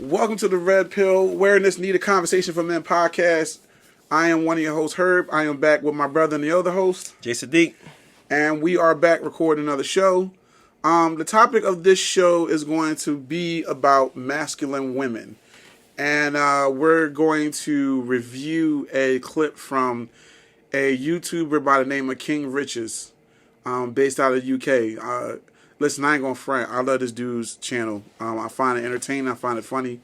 Welcome to the Red Pill Wearing This Needed Conversation for Men podcast. I am one of your hosts, Herb. I am back with my brother and the other host, Jason Deek. And we are back recording another show. The topic of this show is going to be about masculine women. And we're going to review a clip from a YouTuber by the name of King Riches, based out of the UK. Listen, I ain't gonna front. I love this dude's channel. I find it entertaining. I find it funny.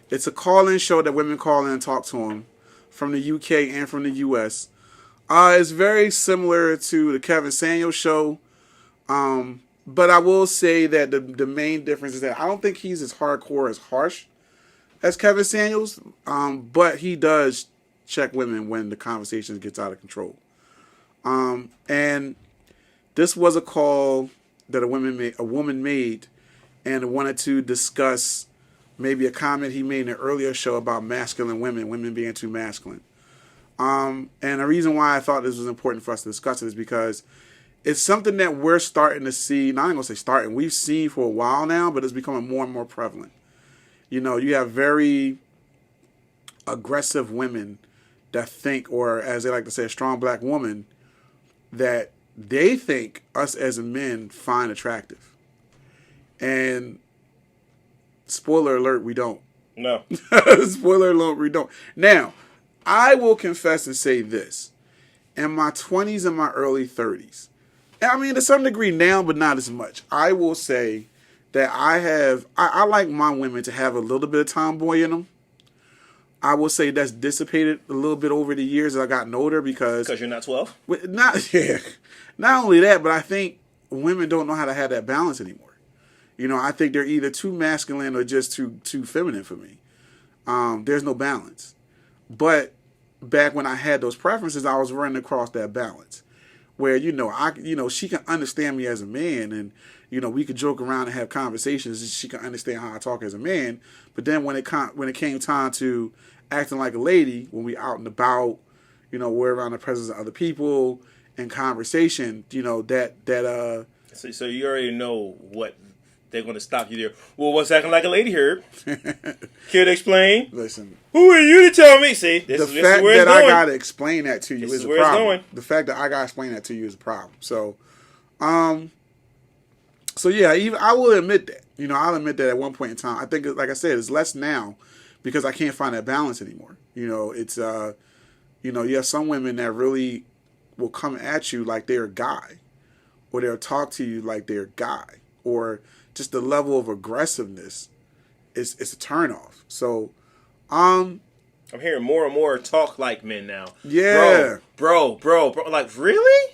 It's a call-in show that women call in and talk to him from the UK and from the US. It's very similar to the Kevin Samuels show. But I will say that the main difference is that I don't think he's as hardcore, as harsh as Kevin Samuels. But he does check women when the conversation gets out of control. And this was a call that a woman made and wanted to discuss maybe a comment he made in an earlier show about masculine women being too masculine. And the reason why I thought this was important for us to discuss it is because it's something that we're starting to see. Now, I'm going to say starting. We've seen for a while now, but it's becoming more and more prevalent. You know, you have very aggressive women that think, or as they like to say, a strong black woman, that they think us as men find attractive. And spoiler alert, we don't. No. Spoiler alert, we don't. Now, I will confess and say this. In my 20s and my early 30s, I mean, to some degree now, but not as much, I will say that I like my women to have a little bit of tomboy in them. I will say that's dissipated a little bit over the years as I gotten older because you're not 12? Not only that, but I think women don't know how to have that balance anymore. You know, I think they're either too masculine or just too feminine for me. There's no balance. But back when I had those preferences, I was running across that balance where, she can understand me as a man and, we could joke around and have conversations and she can understand how I talk as a man. But then when it came time to acting like a lady, when we out and about, we're around the presence of other people and conversation, So you already know what they're going to stop you there. Well, what's acting like a lady here? Care to explain? Listen. Who are you to tell me? See, this the is fact where it's that going. I got to explain that to you is a problem. The fact that I got to explain that to you is a problem. So, yeah, I will admit that. I'll admit that at one point in time. I think, like I said, it's less now because I can't find that balance anymore. It's, you have some women that really will come at you like they're a guy, or they'll talk to you like they're a guy, or just the level of aggressiveness is a turnoff. So, I'm hearing more and more talk like men now. Yeah, bro. Like, really?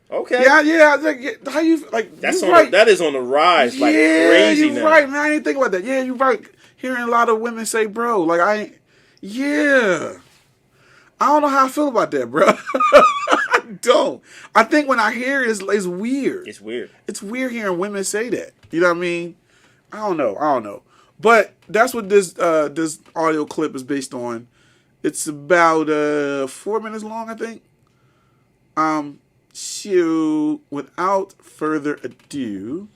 Okay. Yeah. Like, how you like? That's right. That is on the rise, like crazy you're now. Right, man. I didn't think about that. Yeah, you're right. Hearing a lot of women say, "Bro," like yeah. I don't know how I feel about that, bro. I don't. I think when I hear it, it's weird. It's weird. It's weird hearing women say that. You know what I mean? I don't know. But that's what this audio clip is based on. It's about 4 minutes long, I think. So without further ado.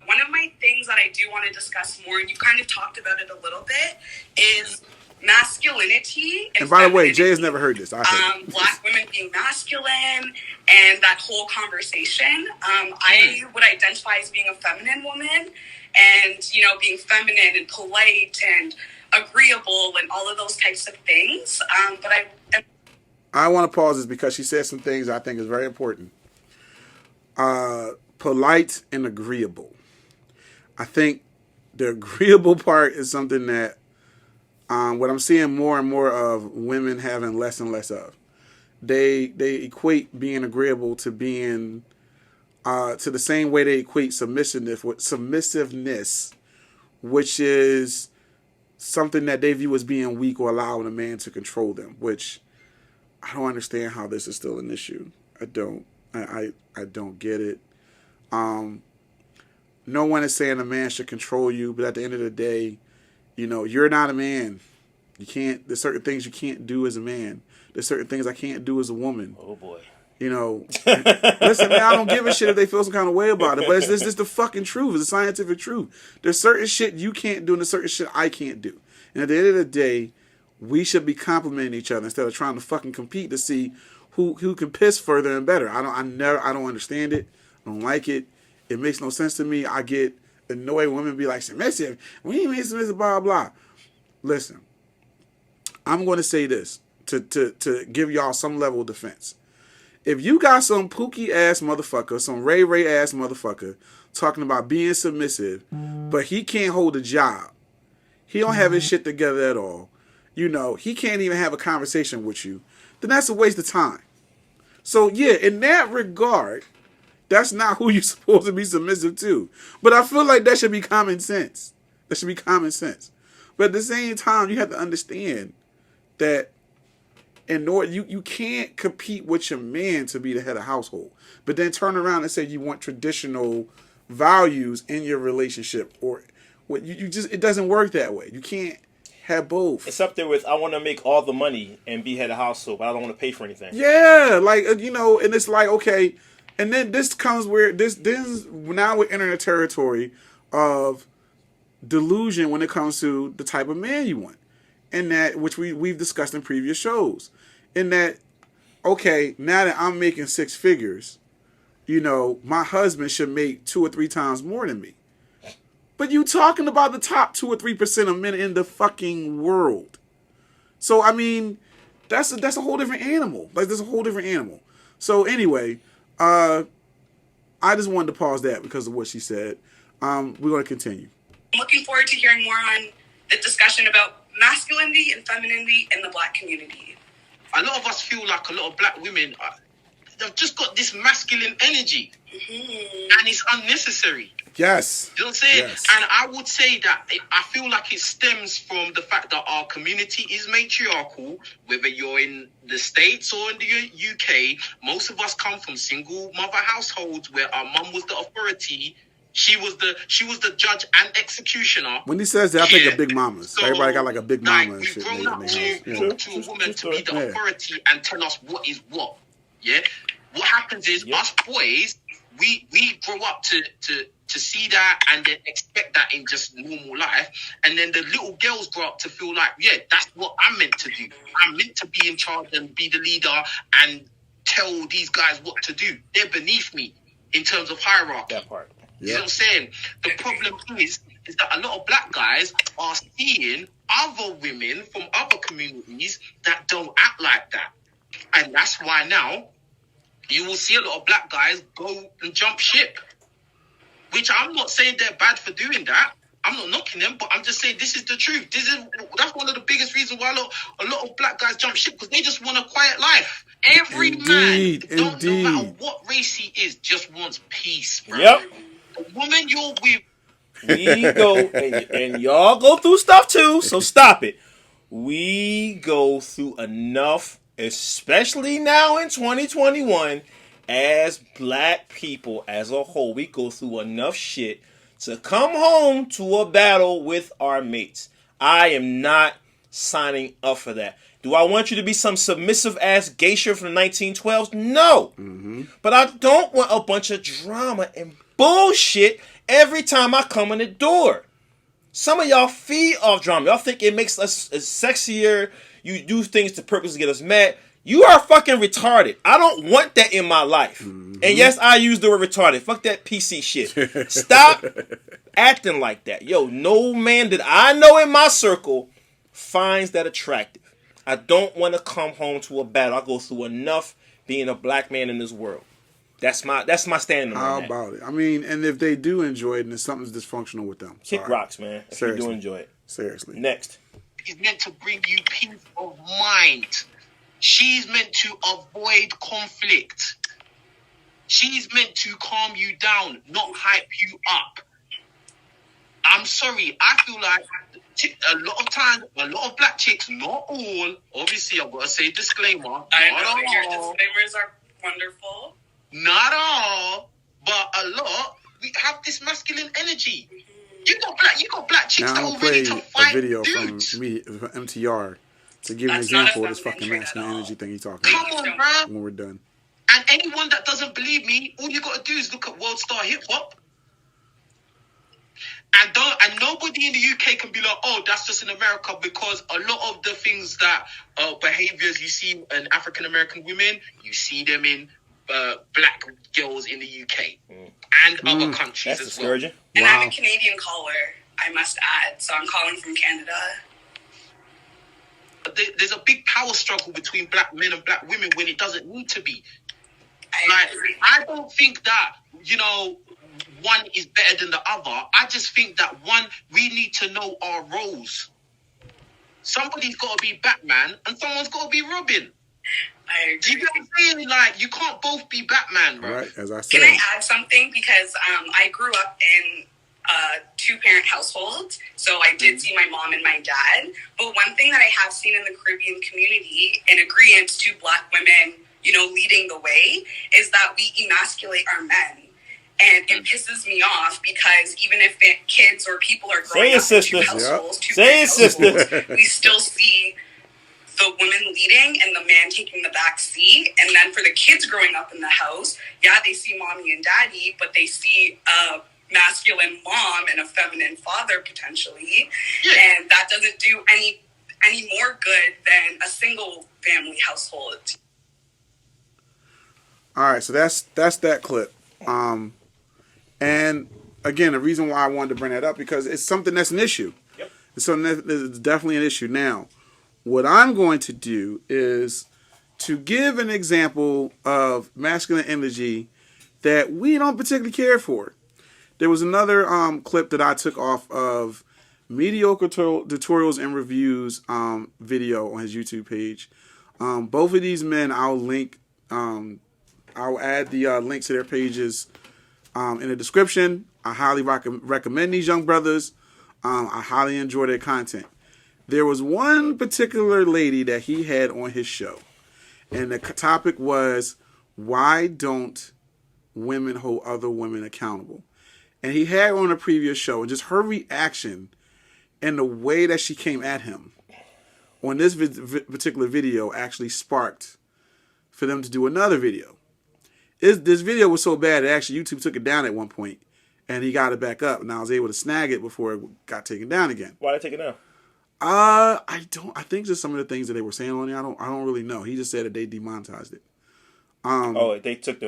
One of my things that I do want to discuss more, and you kind of talked about it a little bit, is masculinity. And by the way, Jay has never heard this. I heard Black women being masculine and that whole conversation. I would identify as being a feminine woman and, being feminine and polite and agreeable and all of those types of things. But I want to pause this because she said some things I think is very important. Polite and agreeable. I think the agreeable part is something that what I'm seeing more and more of women having less and less of. They equate being agreeable to being to the same way they equate submissiveness, which is something that they view as being weak or allowing a man to control them, which I don't understand how this is still an issue. I don't get it. No one is saying a man should control you, but at the end of the day, you're not a man. There's certain things you can't do as a man. There's certain things I can't do as a woman. Oh boy. You know, listen, man, I don't give a shit if they feel some kind of way about it, but it's just the fucking truth. It's the scientific truth. There's certain shit you can't do and there's certain shit I can't do. And at the end of the day, we should be complimenting each other instead of trying to fucking compete to see who can piss further and better. I don't understand it. I don't like it. It makes no sense to me. I get annoyed when women be like, submissive. We ain't made submissive, blah, blah. Listen, I'm going to say this to give y'all some level of defense. If you got some pookie ass motherfucker, some Ray ass motherfucker talking about being submissive, but he can't hold a job, he don't have his shit together at all, you know, he can't even have a conversation with you, then that's a waste of time. So yeah, in that regard, that's not who you're supposed to be submissive to. But I feel like that should be common sense. That should be common sense. But at the same time, you have to understand that in order you can't compete with your man to be the head of household, but then turn around and say you want traditional values in your relationship, or what you just, it doesn't work that way. You can't have both. It's up there with, I want to make all the money and be head of household, but I don't want to pay for anything. Yeah, like, you know, and it's like, okay, and then this comes where this now we're entering a territory of delusion when it comes to the type of man you want. In that, which we've discussed in previous shows, in that, okay, now that I'm making 6 figures, you know, my husband should make 2 or 3 times more than me. But you talking about the top 2 or 3% of men in the fucking world. So I mean, that's a whole different animal. Like, there's a whole different animal. So anyway, I just wanted to pause that because of what she said. We're going to continue. I'm looking forward to hearing more on the discussion about masculinity and femininity in the black community. A lot of us feel like a lot of black women, they've just got this masculine energy. And it's unnecessary. Yes. You know what I'm saying? Yes. And I would say that I feel like it stems from the fact that our community is matriarchal, whether you're in the States or in the UK. Most of us come from single mother households where our mum was the authority. She was the judge and executioner. When he says that, I think of Big Mamas. So, everybody got like a Big Mama and we've shit. grown up to look to a woman to be the authority and tell us what is what. Yeah. What happens is us boys, we grow up to see that and then expect that in just normal life, and then the little girls grow up to feel like, yeah, that's what I'm meant to do. I'm meant to be in charge and be the leader and tell these guys what to do. They're beneath me in terms of hierarchy. That part. You know what I'm saying? The problem is that a lot of black guys are seeing other women from other communities that don't act like that. And that's why now you will see a lot of black guys go and jump ship. Which I'm not saying they're bad for doing that. I'm not knocking them, but I'm just saying this is the truth. That's one of the biggest reasons why a lot of black guys jump ship, because they just want a quiet life. Every man, no matter what race he is, just wants peace, bro. Yep. The woman you're with. We go, and y'all go through stuff too, so stop it. We go through enough, especially now in 2021, as black people as a whole. We go through enough shit to come home to a battle with our mates. I am not signing up for that. Do I want you to be some submissive ass geisha from the 1912s? No. But I don't want a bunch of drama and bullshit every time I come in the door. Some of y'all feed off drama. Y'all think it makes us sexier. You do things to purpose to get us mad. You are fucking retarded. I don't want that in my life. And yes, I use the word retarded. Fuck that PC shit. Stop acting like that. Yo, no man that I know in my circle finds that attractive. I don't want to come home to a battle. I go through enough being a black man in this world. That's my standing on How that. about it? I mean, and if they do enjoy it, then something's dysfunctional with them. Kick rocks, man. If you do enjoy it. Seriously. Next. Is meant to bring you peace of mind. She's meant to avoid conflict. She's meant to calm you down, not hype you up. I'm sorry, I feel like a lot of times, a lot of black chicks, not all, obviously I've got to say disclaimer. I know your disclaimers are wonderful. Not all, but a lot, we have this masculine energy. You got black chicks now that I'm are ready to play a fight video dudes. from MTR to give you an That's not example a of this fucking feminine trait masculine at all. energy thing he's talking Come about on, bro. when we're done. And anyone that doesn't believe me, all you got to do is look at World Star Hip Hop. And nobody in the UK can be like, oh, that's just in America, because a lot of the things that behaviors you see in African American women, you see them in black girls in the UK and other countries as well. And I'm a Canadian caller, I must add, so I'm calling from Canada. There's a big power struggle between black men and black women when it doesn't need to be. I don't think that, one is better than the other. I just think that we need to know our roles. Somebody's got to be Batman and someone's got to be Robin. I agree. Do you get what I'm saying? Like, you can't both be Batman, bro. Right, as I said. Can I add something? Because I grew up in a two-parent household, so I did see my mom and my dad. But one thing that I have seen in the Caribbean community, in agreement to Black women, leading the way, is that we emasculate our men. And it pisses me off because even if kids or people are growing up in two households, we still see the woman leading and the man taking the back seat. And then for the kids growing up in the house, they see mommy and daddy, but they see a masculine mom and a feminine father potentially. Yeah. And that doesn't do any more good than a single family household. All right, so that's that clip. And again, the reason why I wanted to bring that up, because it's something that's an issue. Yep. It's something that's definitely an issue. Now, what I'm going to do is to give an example of masculine energy that we don't particularly care for. There was another clip that I took off of Mediocre Tutorials and Reviews video on his YouTube page. Both of these men, I'll link. I'll add the link to their pages in the description. I highly recommend these young brothers. I highly enjoy their content. There was one particular lady that he had on his show, and the topic was, why don't women hold other women accountable? And he had on a previous show, and just her reaction and the way that she came at him on this particular video actually sparked for them to do another video. This video was so bad that actually YouTube took it down at one point, and he got it back up, and I was able to snag it before it got taken down again. Why did they take it down? I think just some of the things that they were saying on there. I don't really know. He just said that they demonetized it. They took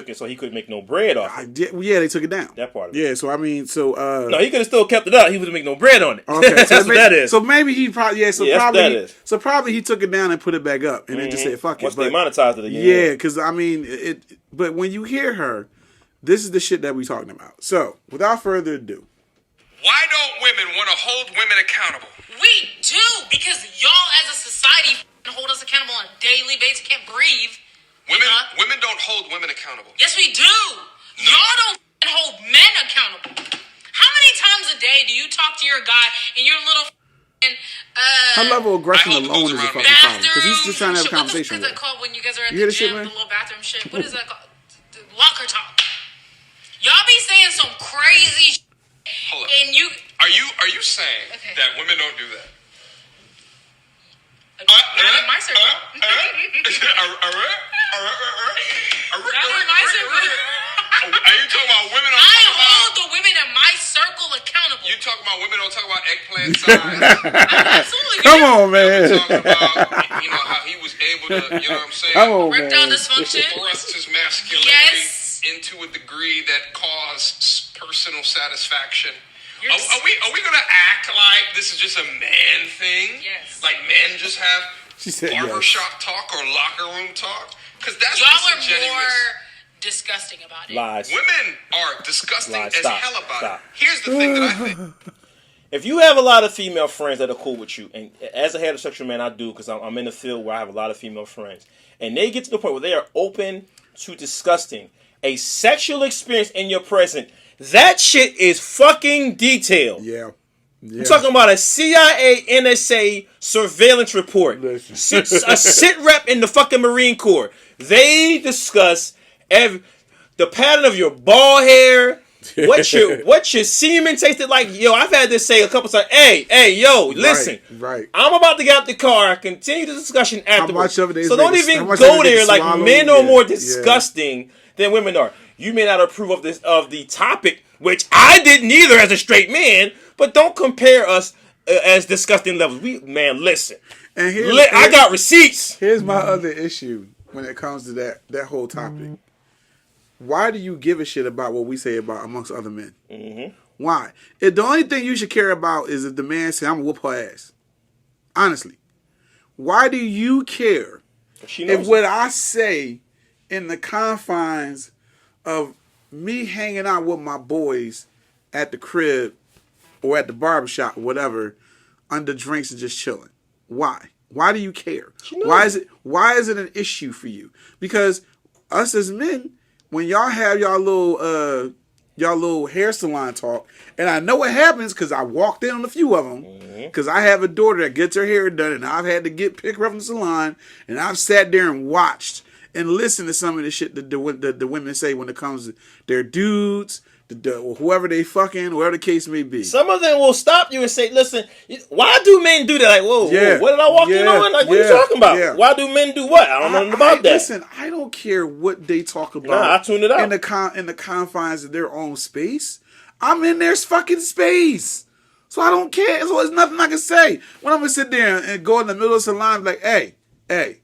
it so he couldn't make no bread off it. Yeah, they took it down. That part of it. Yeah, so I mean, no, he could have still kept it up. He wouldn't make no bread on it. Okay, that's what that is. So maybe he probably probably he took it down and put it back up, and then just said fuck it. Once they monetized it again. Yeah, because I mean it. But when you hear her, this is the shit that we talking about. So without further ado, why don't women want to hold women accountable? We do, because y'all as a society hold us accountable on a daily basis. Can't breathe. Women don't hold women accountable. Yes, we do. No. Y'all don't hold men accountable. How many times a day do you talk to your guy and your little her level of aggression alone is a fucking problem, because he's just trying to have a conversation. What is that called when you guys are at the gym, the little bathroom shit? What is that called? The locker talk. Y'all be saying some crazy shit. Hold up. And are you saying that women don't do that? Not in my circle. Not in my circle. Are you talking about women? I hold the women in my circle accountable. You talking about women don't talk about eggplant size? Absolutely. Come on, man. You're talking about how he was able to, what I'm saying? Come on, erectile dysfunction. Thrust his masculinity into a degree that caused personal satisfaction. Are we gonna act like this is just a man thing? Yes. Like men just have barbershop talk or locker room talk? Because that's y'all disingenuous. Are more disgusting about it. Lies. Women are disgusting as hell about it. Here's the thing that I think. If you have a lot of female friends that are cool with you, and as a heterosexual man, I do, because I'm in the field where I have a lot of female friends, and they get to the point where they are open to discussing a sexual experience in your presence, that shit is fucking detailed. Yeah. I'm talking about a CIA, NSA surveillance report. A sit rep in the fucking Marine Corps. They discuss the pattern of your ball hair, what your semen tasted like. Yo, I've had this say a couple times. Hey, yo, listen. Right. I'm about to get out the car. Continue the discussion afterwards. How much of it so don't even go there. Like men are more disgusting than women are. You may not approve of the topic, which I didn't either as a straight man. But don't compare us as disgusting levels. Listen. And I got receipts. Here's my other issue when it comes to that whole topic. Why do you give a shit about what we say about amongst other men? Mm-hmm. Why? If the only thing you should care about is if the man say, I'm going to whoop her ass. Honestly. Why do you care if what I say in the confines of me hanging out with my boys at the crib or at the barbershop or whatever under drinks and just chilling? Why? Why do you care? Why is it an issue for you? Because us as men, when y'all have y'all little hair salon talk, and I know what happens because I walked in on a few of them, because I have a daughter that gets her hair done, and I've had to pick her up from the salon, and I've sat there and watched and listened to some of the shit that the women say when it comes to their dudes, whoever they fucking, whatever the case may be. Some of them will stop you and say, listen, why do men do that? Like, whoa, what did I walk in on? Like, what are you talking about? Yeah. Why do men do what? I don't know nothing about that. Listen, I don't care what they talk about. Nah, I tune it out. In the confines of their own space. I'm in their fucking space. So I don't care. So there's nothing I can say. When I'm going to sit there and go in the middle of the salon and be like, hey,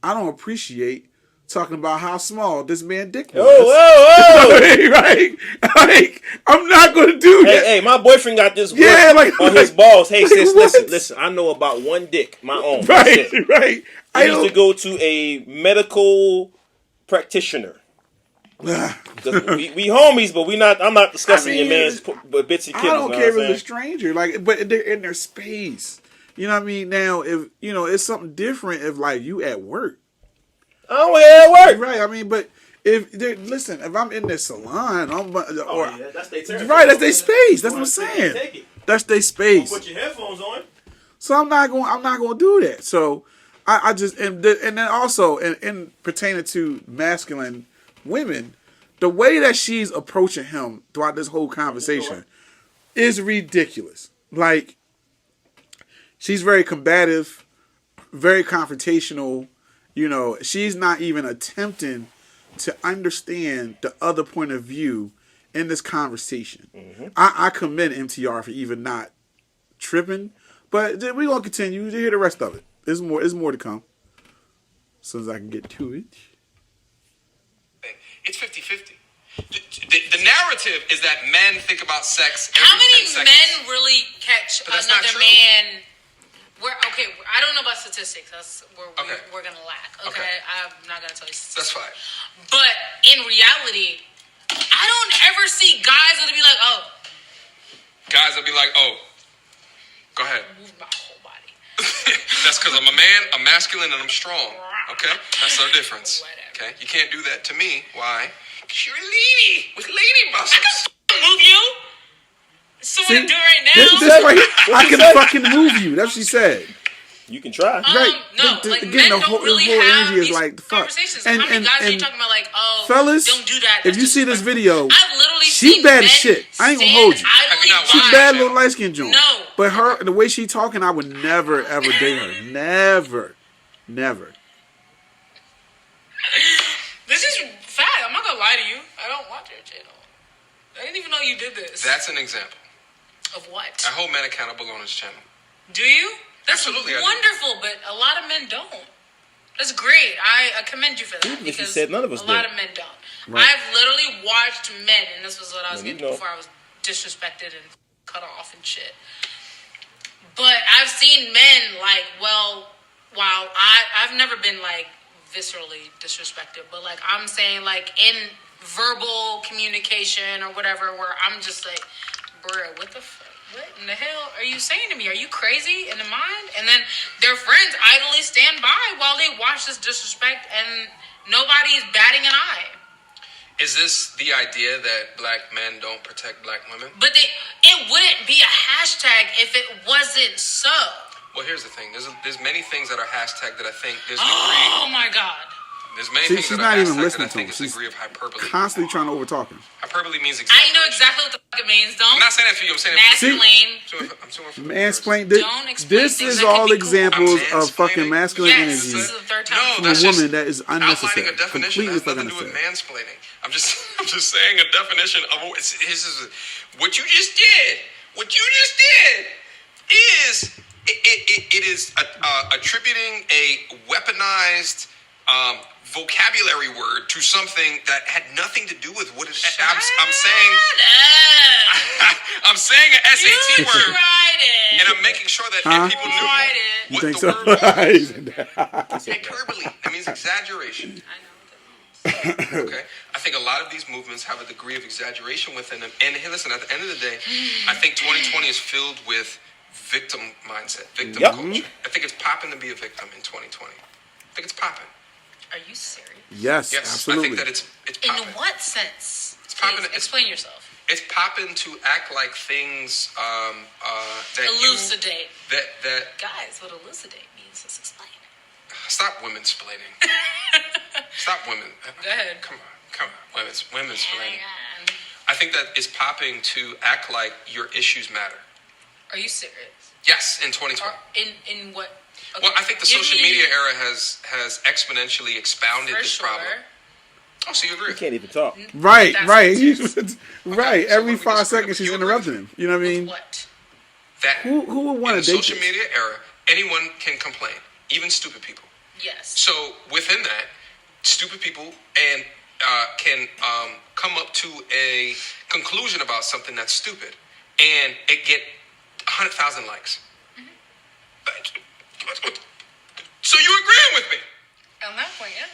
I don't appreciate talking about how small this man dick was. Whoa. Right? Like, I'm not going to do that. Hey, my boyfriend got this on his balls. Hey, sis, listen. I know about one dick, my own. Right. I used to go to a medical practitioner. we homies, but I'm not discussing your man's bits and kidneys. I don't care if it's a stranger, but they're in their space. You know what I mean? Now, if it's something different if you at work. I don't hear at work. Right, I mean, but if I'm in their salon, that's their territory. Right, that's their space. That's what I'm saying. That's their space. Put your headphones on. So I'm not going to do that. So I just and then also in pertaining to masculine women, the way that she's approaching him throughout this whole conversation is ridiculous. Like, she's very combative, very confrontational. She's not even attempting to understand the other point of view in this conversation. Mm-hmm. I commend MTR for even not tripping, but we're going to continue to hear the rest of it. There's more to come. As soon as I can get to it. It's 50-50. The narrative is that men think about sex every How many 10 seconds. Men really catch another man? I don't know about statistics. That's where we're going to lack. Okay? I'm not going to tell you statistics. That's fine. But in reality, I don't ever see guys that'll be like, Guys will be like, go ahead. Move my whole body. That's because I'm a man, I'm masculine, and I'm strong. Okay? That's our difference. Whatever. Okay? You can't do that to me. Why? Because you're a lady with lady muscles. I can move you. So what I'm doing right now. I can fucking move you. That's what she said. You can try. No, men don't really have these conversations. And, how many guys are you talking about? Fellas, don't do that. If you see this video, I've literally she bad as shit. I ain't gonna hold you. She bad little light skinned joint. No. But the way she talking, I would never ever date her. Never. This is fact. I'm not gonna lie to you. I don't watch your channel. I didn't even know you did this. That's an example. Of what? I hold men accountable on his channel. Do you? That's Absolutely, wonderful, but a lot of men don't. That's great. I commend you for that. Because you said none of us a lot of men don't. Right. I've literally watched men, and this was what I was getting before I was disrespected and cut off and shit. But I've seen men I've never been viscerally disrespected, but I'm saying in verbal communication or whatever, where I'm just like, bruh, what in the hell are you saying to me? Are you crazy in the mind? And then their friends idly stand by while they watch this disrespect, and nobody's batting an eye. Is this the idea that black men don't protect black women? But it wouldn't be a hashtag if it wasn't so. Well, here's the thing. There's many things that are hashtag that I think there's a degree. Oh my God. There's many See, things she's that not are even aspects listening that I to think him. is a degree of hyperbole. Constantly trying to overtalk him. Hyperbole means I exaggeration. know exactly what the fuck it means. Don't I'm not saying that for you. I'm saying that for you. masculine. I'm suing for Mansplain. Don't explain This things is that can all be cool. examples I'm of fucking mansplaining. masculine Yes, energy this is the third time. No, from a that's woman just that is outlining unnecessary. a definition. Completely It has fucking nothing to do with unnecessary. mansplaining. I'm just saying a definition of this is what you just did. What you just did is it is attributing a weaponized vocabulary word to something that had nothing to do with what it. I'm saying. I'm saying an SAT You word, tried it. and I'm making sure that people knew Tried it. You what think the so? word was. Hyperbole. That means exaggeration. I know what that means. Okay, I think a lot of these movements have a degree of exaggeration within them. And hey, listen, at the end of the day, I think 2020 is filled with victim mindset, victim culture. I think it's popping to be a victim in 2020. I think it's popping. Are you serious? Yes, Yes, absolutely. I think that it's In popping. what sense? It's popping. Please, explain yourself. It's popping to act like things that Elucidate. that Guys, what elucidate means, let's explain. stop women splaining. Stop women. Go ahead. Come on, women's splaining. Hang on. I think that it's popping to act like your issues matter. Are you serious? Yes, in 2020. Or in what? Well, I think the give social me- media era has exponentially expounded For this sure. problem. Oh, so you agree? You can't even talk. Right, That's right. intense. Right. so Every what do we 5 disagree seconds with? she's You agree interrupting with him. You know what I mean? What? That Who would want in to the date social this? media era, anyone can complain, even stupid people. Yes. So within that, stupid people and can come up to a conclusion about something that's stupid, and it get 100,000 likes. So you agreeing with me? On that point, yeah.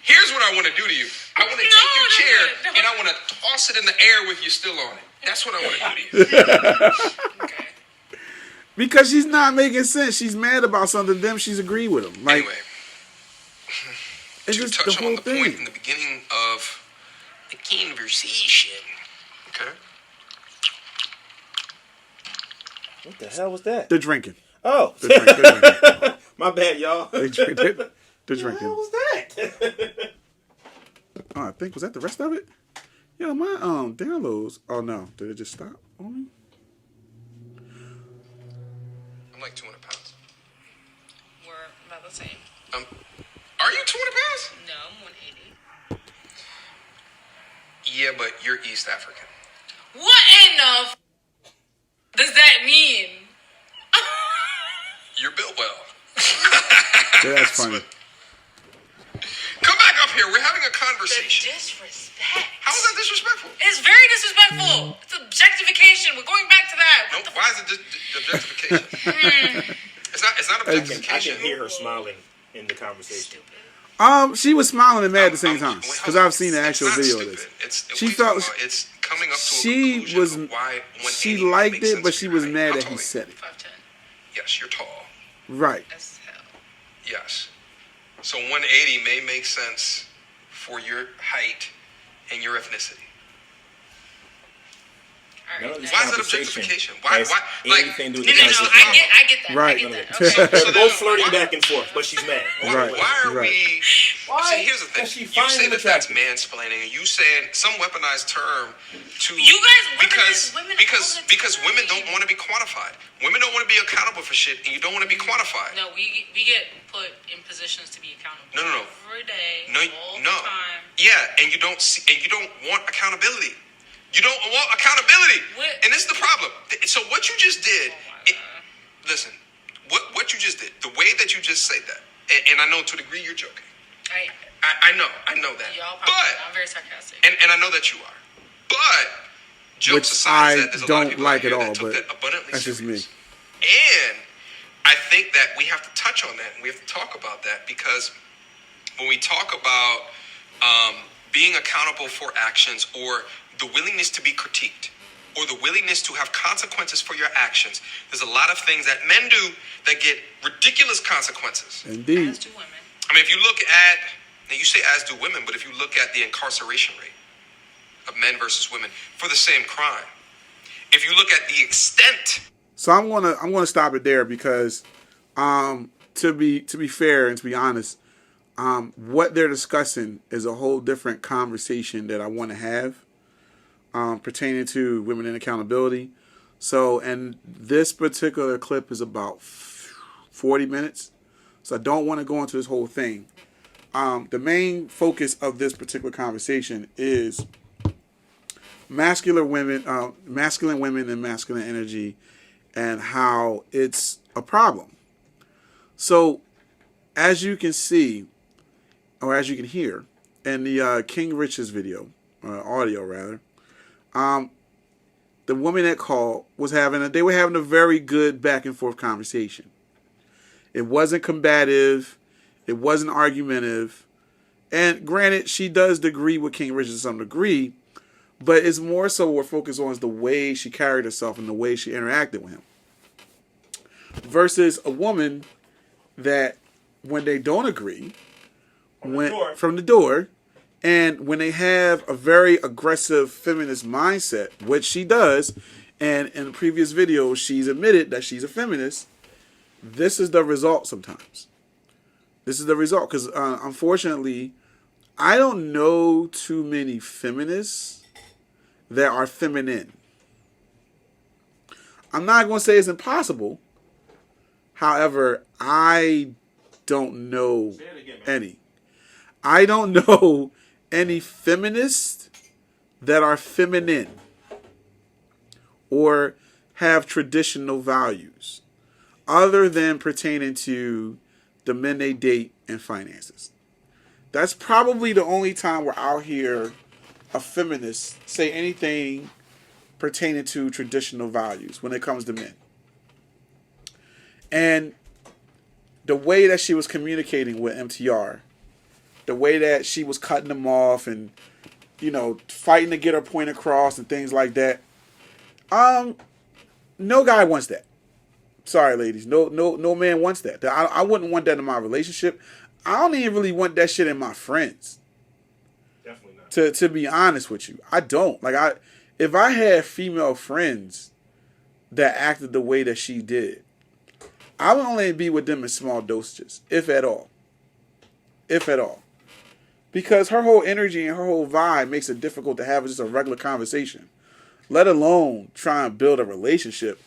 Here's what I want to do to you. I want to take your chair no. and I want to toss it in the air with you still on it. That's what I want to do to you. Okay. Because she's not making sense. She's mad about something. Then she's agreed with him. Like, Anyway, it's to just the touch whole on the point in thing. the beginning of the conversation. Okay. What the hell was that? They're drinking. Oh, They're drinking. my bad, y'all. They're drinking. They're What drinking. was that? Oh, I think, was that the rest of it? Yo, my downloads. Oh, no. Did it just stop on me? I'm like 200 pounds. We're about the same. Are you 200 pounds? No, I'm 180. Yeah, but you're East African. What in the does that mean? You're built well. Yeah, that's funny. Come back up here. We're having a conversation. Disrespect. How is that disrespectful? It's very disrespectful. It's objectification. We're going back to that. No, What the why is it objectification? It's not I objectification. can hear her smiling in the conversation. stupid. She was smiling and mad at the same time. Because I've seen the It's actual not video stupid. of this. It's, She we felt- talking about it's coming up to a She conclusion was, of why she 180 liked makes it, sense but for she your was height. mad How that tall he are you? said it. 5'10". Yes, you're tall. Right. As hell. Yes. So 180 may make sense for your height and your ethnicity. All None right. of this Why is that conversation objectification? Why? has Like, anything to do with No, the no, no. conversation. I get that. Right. I get that. Okay. Okay. They're both flirting why- back and forth, but she's mad. Right. Why are right. we? Why? See, here's the thing. Because she You finds say him that that's attractive. mansplaining, and you saying some weaponized term to You guys because weaponize women because all the because time. women don't want to be quantified. Women don't want to be accountable for shit, and you don't want to be quantified. No, we get put in positions to be accountable. No. Every day. No, all no. the time. Yeah, and you don't see, and you don't want accountability. You don't want accountability, What? and this is the problem. So what you just did, Oh my it, listen, what you just did, the way that you just said that, and I know to a degree you're joking. I know that, Y'all probably. but I'm very sarcastic. and I know that you are, but jokes Which aside, I that there's a lot don't of people like out here at that all, took but that abundantly that's just me. serious. And I think that we have to touch on that, and we have to talk about that, because when we talk about being accountable for actions, or the willingness to be critiqued, or the willingness to have consequences for your actions, there's a lot of things that men do that get ridiculous consequences. Indeed. As do women. I mean, if you look at, now you say as do women, but if you look at the incarceration rate of men versus women for the same crime, if you look at the extent, So I'm gonna stop it there because, to be fair and to be honest, what they're discussing is a whole different conversation that I want to have pertaining to women in accountability. So, and this particular clip is about 40 minutes. So I don't want to go into this whole thing. The main focus of this particular conversation is masculine women and masculine energy and how it's a problem. So, as you can see, or as you can hear in the King Rich's video, audio rather, the woman that called they were having a very good back and forth conversation. It wasn't combative, it wasn't argumentative, and granted, she does agree with King Rich to some degree, but it's more so what we're focused on is the way she carried herself and the way she interacted with him. Versus a woman that when they don't agree, from the door, and when they have a very aggressive feminist mindset, which she does, and in the previous video, she's admitted that she's a feminist, this is the result sometimes. This is the result, because unfortunately, I don't know too many feminists that are feminine. I'm not going to say it's impossible. However, I don't know any. I don't know any feminists that are feminine or have traditional values other than pertaining to the men they date and finances. That's probably the only time where I'll hear a feminist say anything pertaining to traditional values when it comes to men. And the way that she was communicating with MTR, the way that she was cutting them off and, fighting to get her point across and things like that. No guy wants that. Sorry, ladies. No man wants that. I wouldn't want that in my relationship. I don't even really want that shit in my friends. Definitely not. To be honest with you, I don't. If I had female friends that acted the way that she did, I would only be with them in small dosages, if at all. If at all. Because her whole energy and her whole vibe makes it difficult to have just a regular conversation, let alone try and build a relationship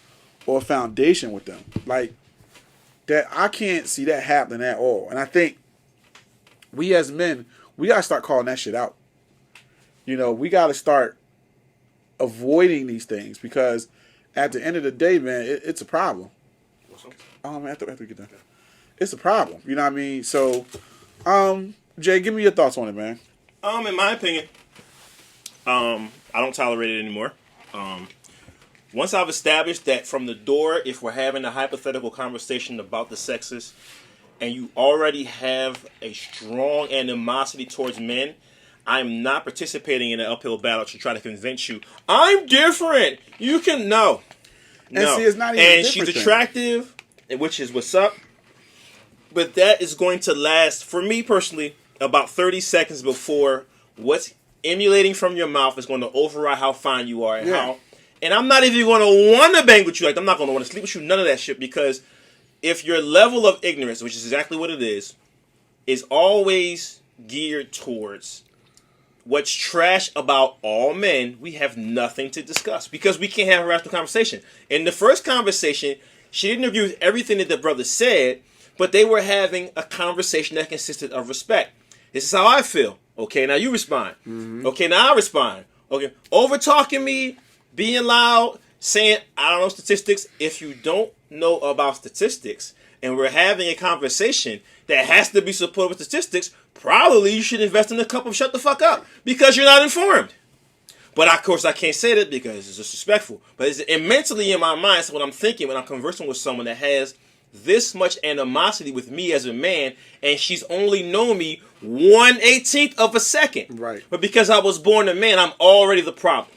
or a foundation with them. That, I can't see that happening at all. And I think we as men, we got to start calling that shit out. We got to start avoiding these things because at the end of the day, man, it's a problem. Oh, man, after we get done. It's a problem. You know what I mean? So, Jay, give me your thoughts on it, man. In my opinion, I don't tolerate it anymore. Once I've established that from the door, if we're having a hypothetical conversation about the sexes, and you already have a strong animosity towards men, I'm not participating in an uphill battle to try to convince you, I'm different. You can, no. And see, it's not even and she's attractive, which is what's up. But that is going to last, for me personally, about 30 seconds before what's emulating from your mouth is going to override how fine you are and how. And I'm not even going to want to bang with you. I'm not going to want to sleep with you. None of that shit. Because if your level of ignorance, which is exactly what it is always geared towards what's trash about all men, we have nothing to discuss because we can't have a rational conversation. In the first conversation, she didn't agree with everything that the brother said, but they were having a conversation that consisted of respect. This is how I feel. Okay, now you respond. Mm-hmm. Okay, now I respond. Okay, over talking me, being loud, saying I don't know statistics. If you don't know about statistics and we're having a conversation that has to be supported with statistics, probably you should invest in a couple of shut the fuck up because you're not informed. But of course I can't say that because it's disrespectful. But it's mentally in my mind, so what I'm thinking when I'm conversing with someone that has this much animosity with me as a man, and she's only known me 1/18 of a second. Right. But because I was born a man, I'm already the problem.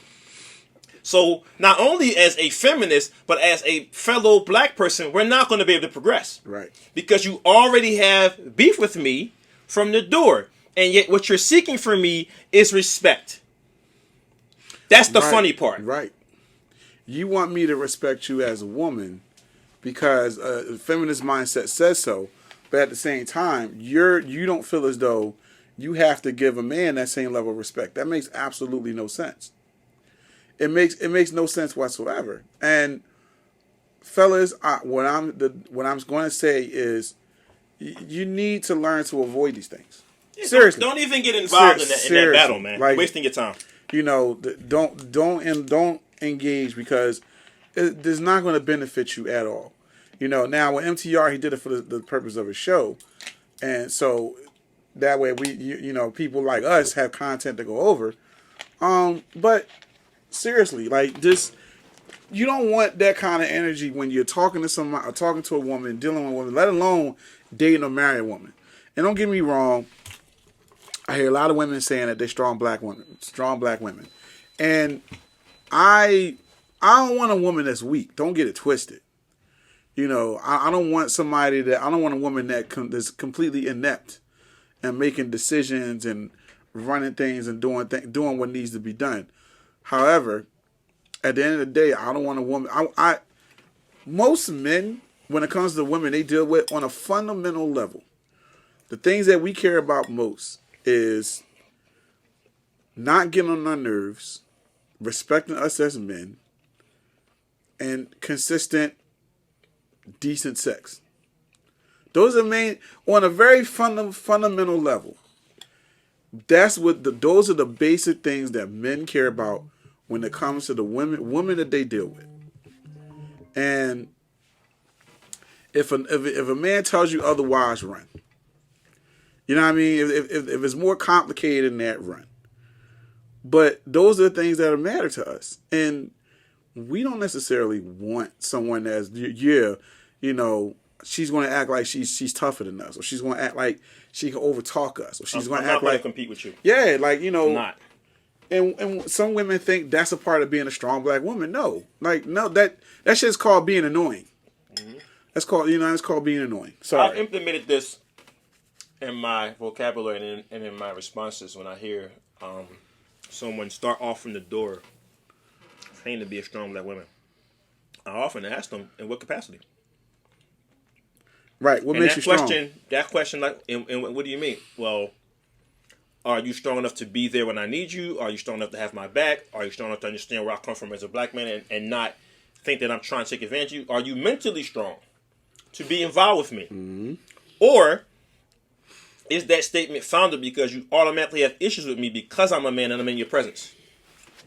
So not only as a feminist, but as a fellow black person, we're not going to be able to progress. Right. Because you already have beef with me from the door. And yet what you're seeking from me is respect. That's the funny part. Right. You want me to respect you as a woman because a feminist mindset says so. but at the same time, you don't feel as though you have to give a man that same level of respect. That makes absolutely no sense. It makes no sense whatsoever. And fellas, what I'm going to say is, you need to learn to avoid these things. Yeah, Seriously, don't even get involved in that battle, man. Like, You're wasting your time. You know, don't engage, because it's not going to benefit you at all. You know, now with MTR, he did it for the purpose of his show, and so that way you know, people like us have content to go over. But seriously, like, this, you don't want that kind of energy when you're talking to somebody, or talking to a woman, dealing with a woman, let alone dating or marrying a woman. And don't get me wrong, I hear a lot of women saying that they're strong black women, and I don't want a woman that's weak. Don't get it twisted. You know, I don't want a woman that's completely inept and making decisions and running things and doing what needs to be done. However, at the end of the day, I don't want a woman. Most men, when it comes to women, they deal with on a fundamental level. The things that we care about most is not getting on our nerves, respecting us as men, and consistent, decent sex. Those are on a very fundamental level. Those are the basic things that men care about when it comes to the women that they deal with. And if a man tells you otherwise, run. You know what I mean? If it's more complicated than that, run. But those are the things that matter to us. And we don't necessarily want someone that's, you know, she's going to act like she's tougher than us, or she's going to act like she can overtalk us, or she's going to act like compete with you. Yeah, like, you know, I'm not. And some women think that's a part of being a strong black woman. No, like, no, that shit's called being annoying. Mm-hmm. That's called being annoying. Sorry. I've implemented this in my vocabulary and in my responses when I hear someone start off from the door saying to be a strong black woman. I often ask them, in what capacity? Right. What makes you strong? That question, like, and what do you mean? Well, are you strong enough to be there when I need you? Are you strong enough to have my back? Are you strong enough to understand where I come from as a black man and not think that I'm trying to take advantage of you? Are you mentally strong to be involved with me? Mm-hmm. Or is that statement founded because you automatically have issues with me because I'm a man and I'm in your presence?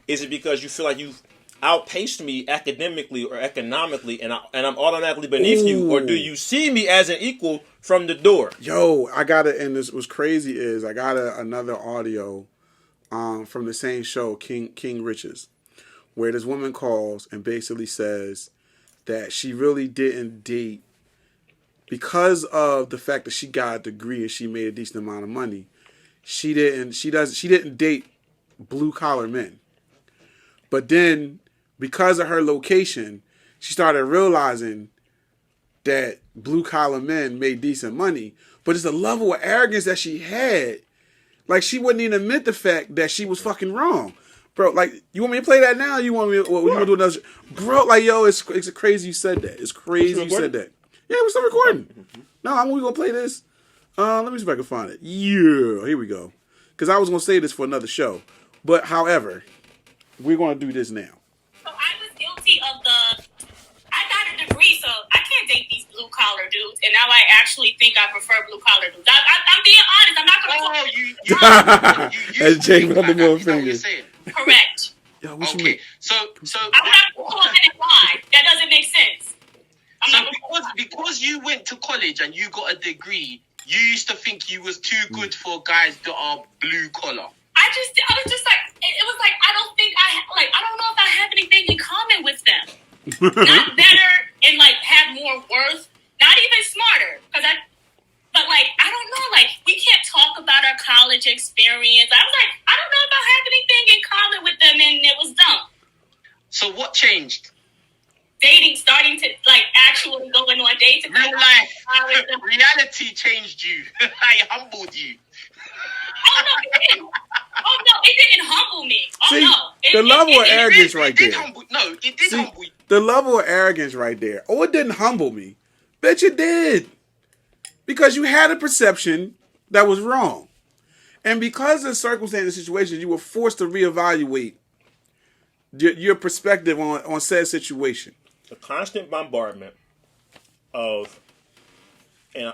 Is it because you feel like you've outpaced me academically or economically and I'm automatically beneath you? Or do you see me as an equal from the door? Yo, and this was crazy is I got another audio from the same show, King Riches, where this woman calls and basically says that she really didn't date because of the fact that she got a degree and she made a decent amount of money. She didn't date blue collar men. But then, because of her location, she started realizing that blue collar men made decent money. But it's the level of arrogance that she had. Like, she wouldn't even admit the fact that she was fucking wrong. Bro, like, you want me to play that now? You want me to, you want to do another? Bro, like, yo, it's crazy you said that. It's crazy you said that. Yeah, we're still recording. No, we going to play this. Let me see if I can find it. Yeah, here we go. Because I was going to say this for another show. But, however, we're going to do this now. So I was guilty of I got a degree, so I can't date these blue collar dudes. And now I actually think I prefer blue collar dudes. I'm being honest. I'm not going to. That's Jake with the middle finger. Correct. Yo, what Okay, so I'm not going to call it why. That doesn't make sense. Because you went to college and you got a degree, you used to think you was too good for guys that are blue collar. I was just like, it was like, I don't know if I have anything in common with them. Not better and like have more worth, not even smarter. But like, I don't know, like, we can't talk about our college experience. I was like, I don't know if I have anything in common with them, and it was dumb. So what changed? Dating, starting to like actually going on dates. Real life, reality changed you. I humbled you. Oh no, it didn't humble me. The level of arrogance right there. It did humble you. The level of arrogance right there. Oh, it didn't humble me. Bet you did. because you had a perception that was wrong. And because of the circumstances and situations, you were forced to reevaluate your perspective on said situation. The constant bombardment of, and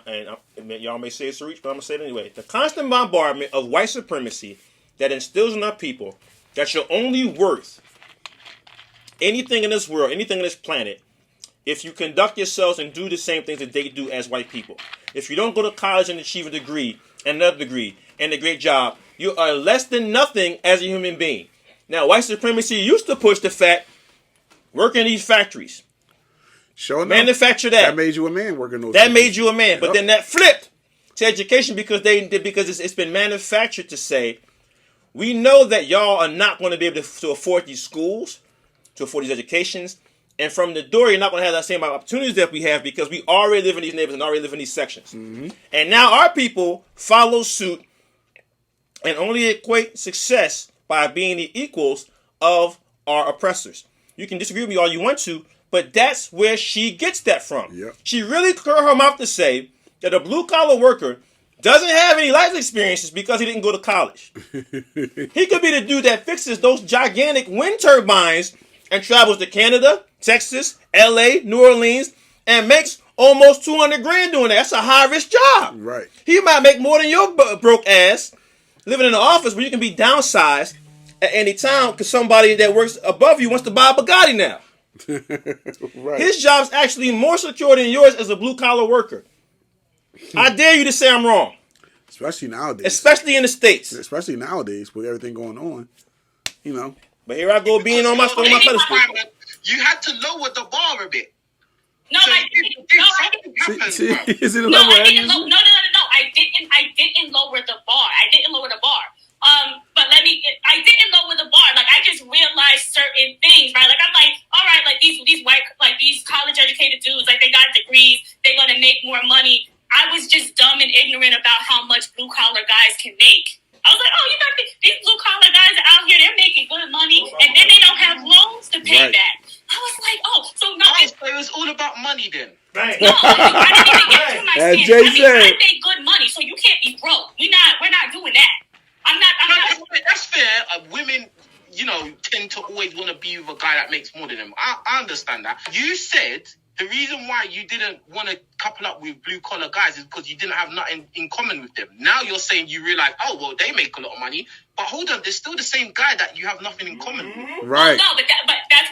y'all may say it's a reach, but I'm going to say it anyway. The constant bombardment of white supremacy that instills in our people that you're only worth anything in this world, anything in this planet, if you conduct yourselves and do the same things that they do as white people. If you don't go to college and achieve a degree, and another degree, and a great job, you are less than nothing as a human being. Now, white supremacy used to push the fact, work in these factories. Sure enough, manufacture that. That made you a man working those. That made you a man. But then that flipped to education because it's been manufactured to say, we know that y'all are not going to be able to afford these schools, to afford these educations, and from the door, you're not going to have that same opportunities that we have because we already live in these neighborhoods and already live in these sections. Mm-hmm. And now our people follow suit and only equate success by being the equals of our oppressors. You can disagree with me all you want to, but that's where she gets that from. Yep. She really curled her mouth to say that a blue-collar worker doesn't have any life experiences because he didn't go to college. He could be the dude that fixes those gigantic wind turbines and travels to Canada, Texas, LA, New Orleans, and makes almost $200,000 doing that. That's a high-risk job. Right. He might make more than your broke ass living in an office where you can be downsized at any time because somebody that works above you wants to buy a Bugatti now. Right. His job's actually more secure than yours as a blue-collar worker. I dare you to say I'm wrong. Especially nowadays. Especially in the States. Especially nowadays with everything going on. You know. But here I go being on my pedestal. You had to lower the bar a bit. No, so I didn't. No, I didn't. Is it no, I didn't. No. I didn't lower the bar. I didn't lower the bar. But I didn't lower the bar. Like, I just realized certain things, right? Like, I'm like, all right, like these white, like these college educated dudes, like they got degrees, they're gonna make more money. I was just dumb and ignorant about how much blue collar guys can make. I was like, oh, you got these blue collar guys are out here, they're making good money, and then they don't have loans to pay back. I was like, oh, so no. So it was all about money then. Right. No, I didn't even get to my standard. I make good money, so you can't be broke. We're not doing that. I'm not. That's fair. Women, tend to always want to be with a guy that makes more than them. I understand that. You said the reason why you didn't want to couple up with blue collar guys is because you didn't have nothing in common with them. Now you're saying you realize, oh well, they make a lot of money, but hold on, they're still the same guy that you have nothing in common with. Right. Well, no, but that's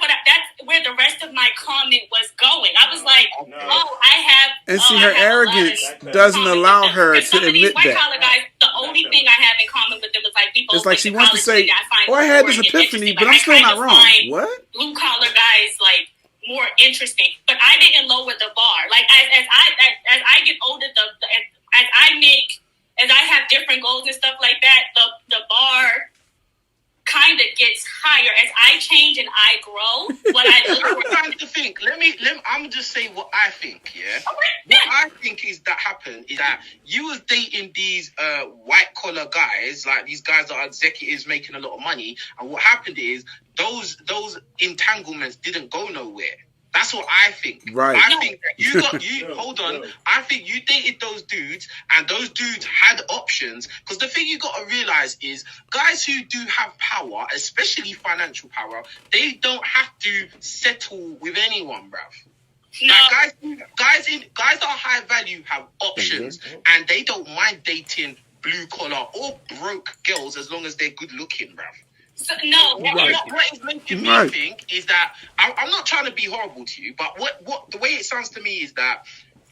where the rest of my comment was going. I was like, I have. And see, her arrogance doesn't allow her to admit white collar guys, the only thing I have in common with them is like we both. It's like she wants to say, I had this epiphany, but I'm still not wrong. What? Blue collar guys like more interesting, but I didn't lower the bar. Like as I get older, as I have different goals and stuff like that, the bar kind of gets higher as I change and I grow. What I look for. I'm trying to think. I'm just say what I think. Yeah. Okay. What I think is that happened is that you was dating these white collar guys, like these guys that are executives making a lot of money, and what happened is those entanglements didn't go nowhere. That's what I think. Right. I think that hold on. I think you dated those dudes and those dudes had options. Because the thing you got to realize is guys who do have power, especially financial power, they don't have to settle with anyone, bruv. No. Like guys that are high value have options and they don't mind dating blue collar or broke girls as long as they're good looking, bruv. So, no, what is making me think is that I'm not trying to be horrible to you, but what the way it sounds to me is that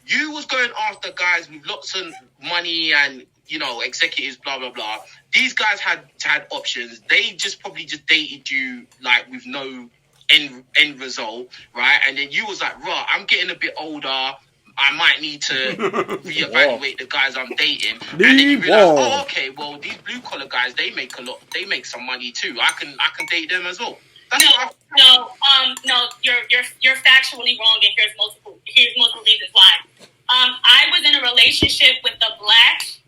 you was going after guys with lots of money and executives, blah blah blah. These guys had options. They probably just dated you like with no end result, right? And then you was like, right, I'm getting a bit older. I might need to reevaluate the guys I'm dating. And then you realize, okay, well, these blue collar guys, they make some money too. I can date them as well. No, you're factually wrong, and here's multiple reasons why. I was in a relationship with a black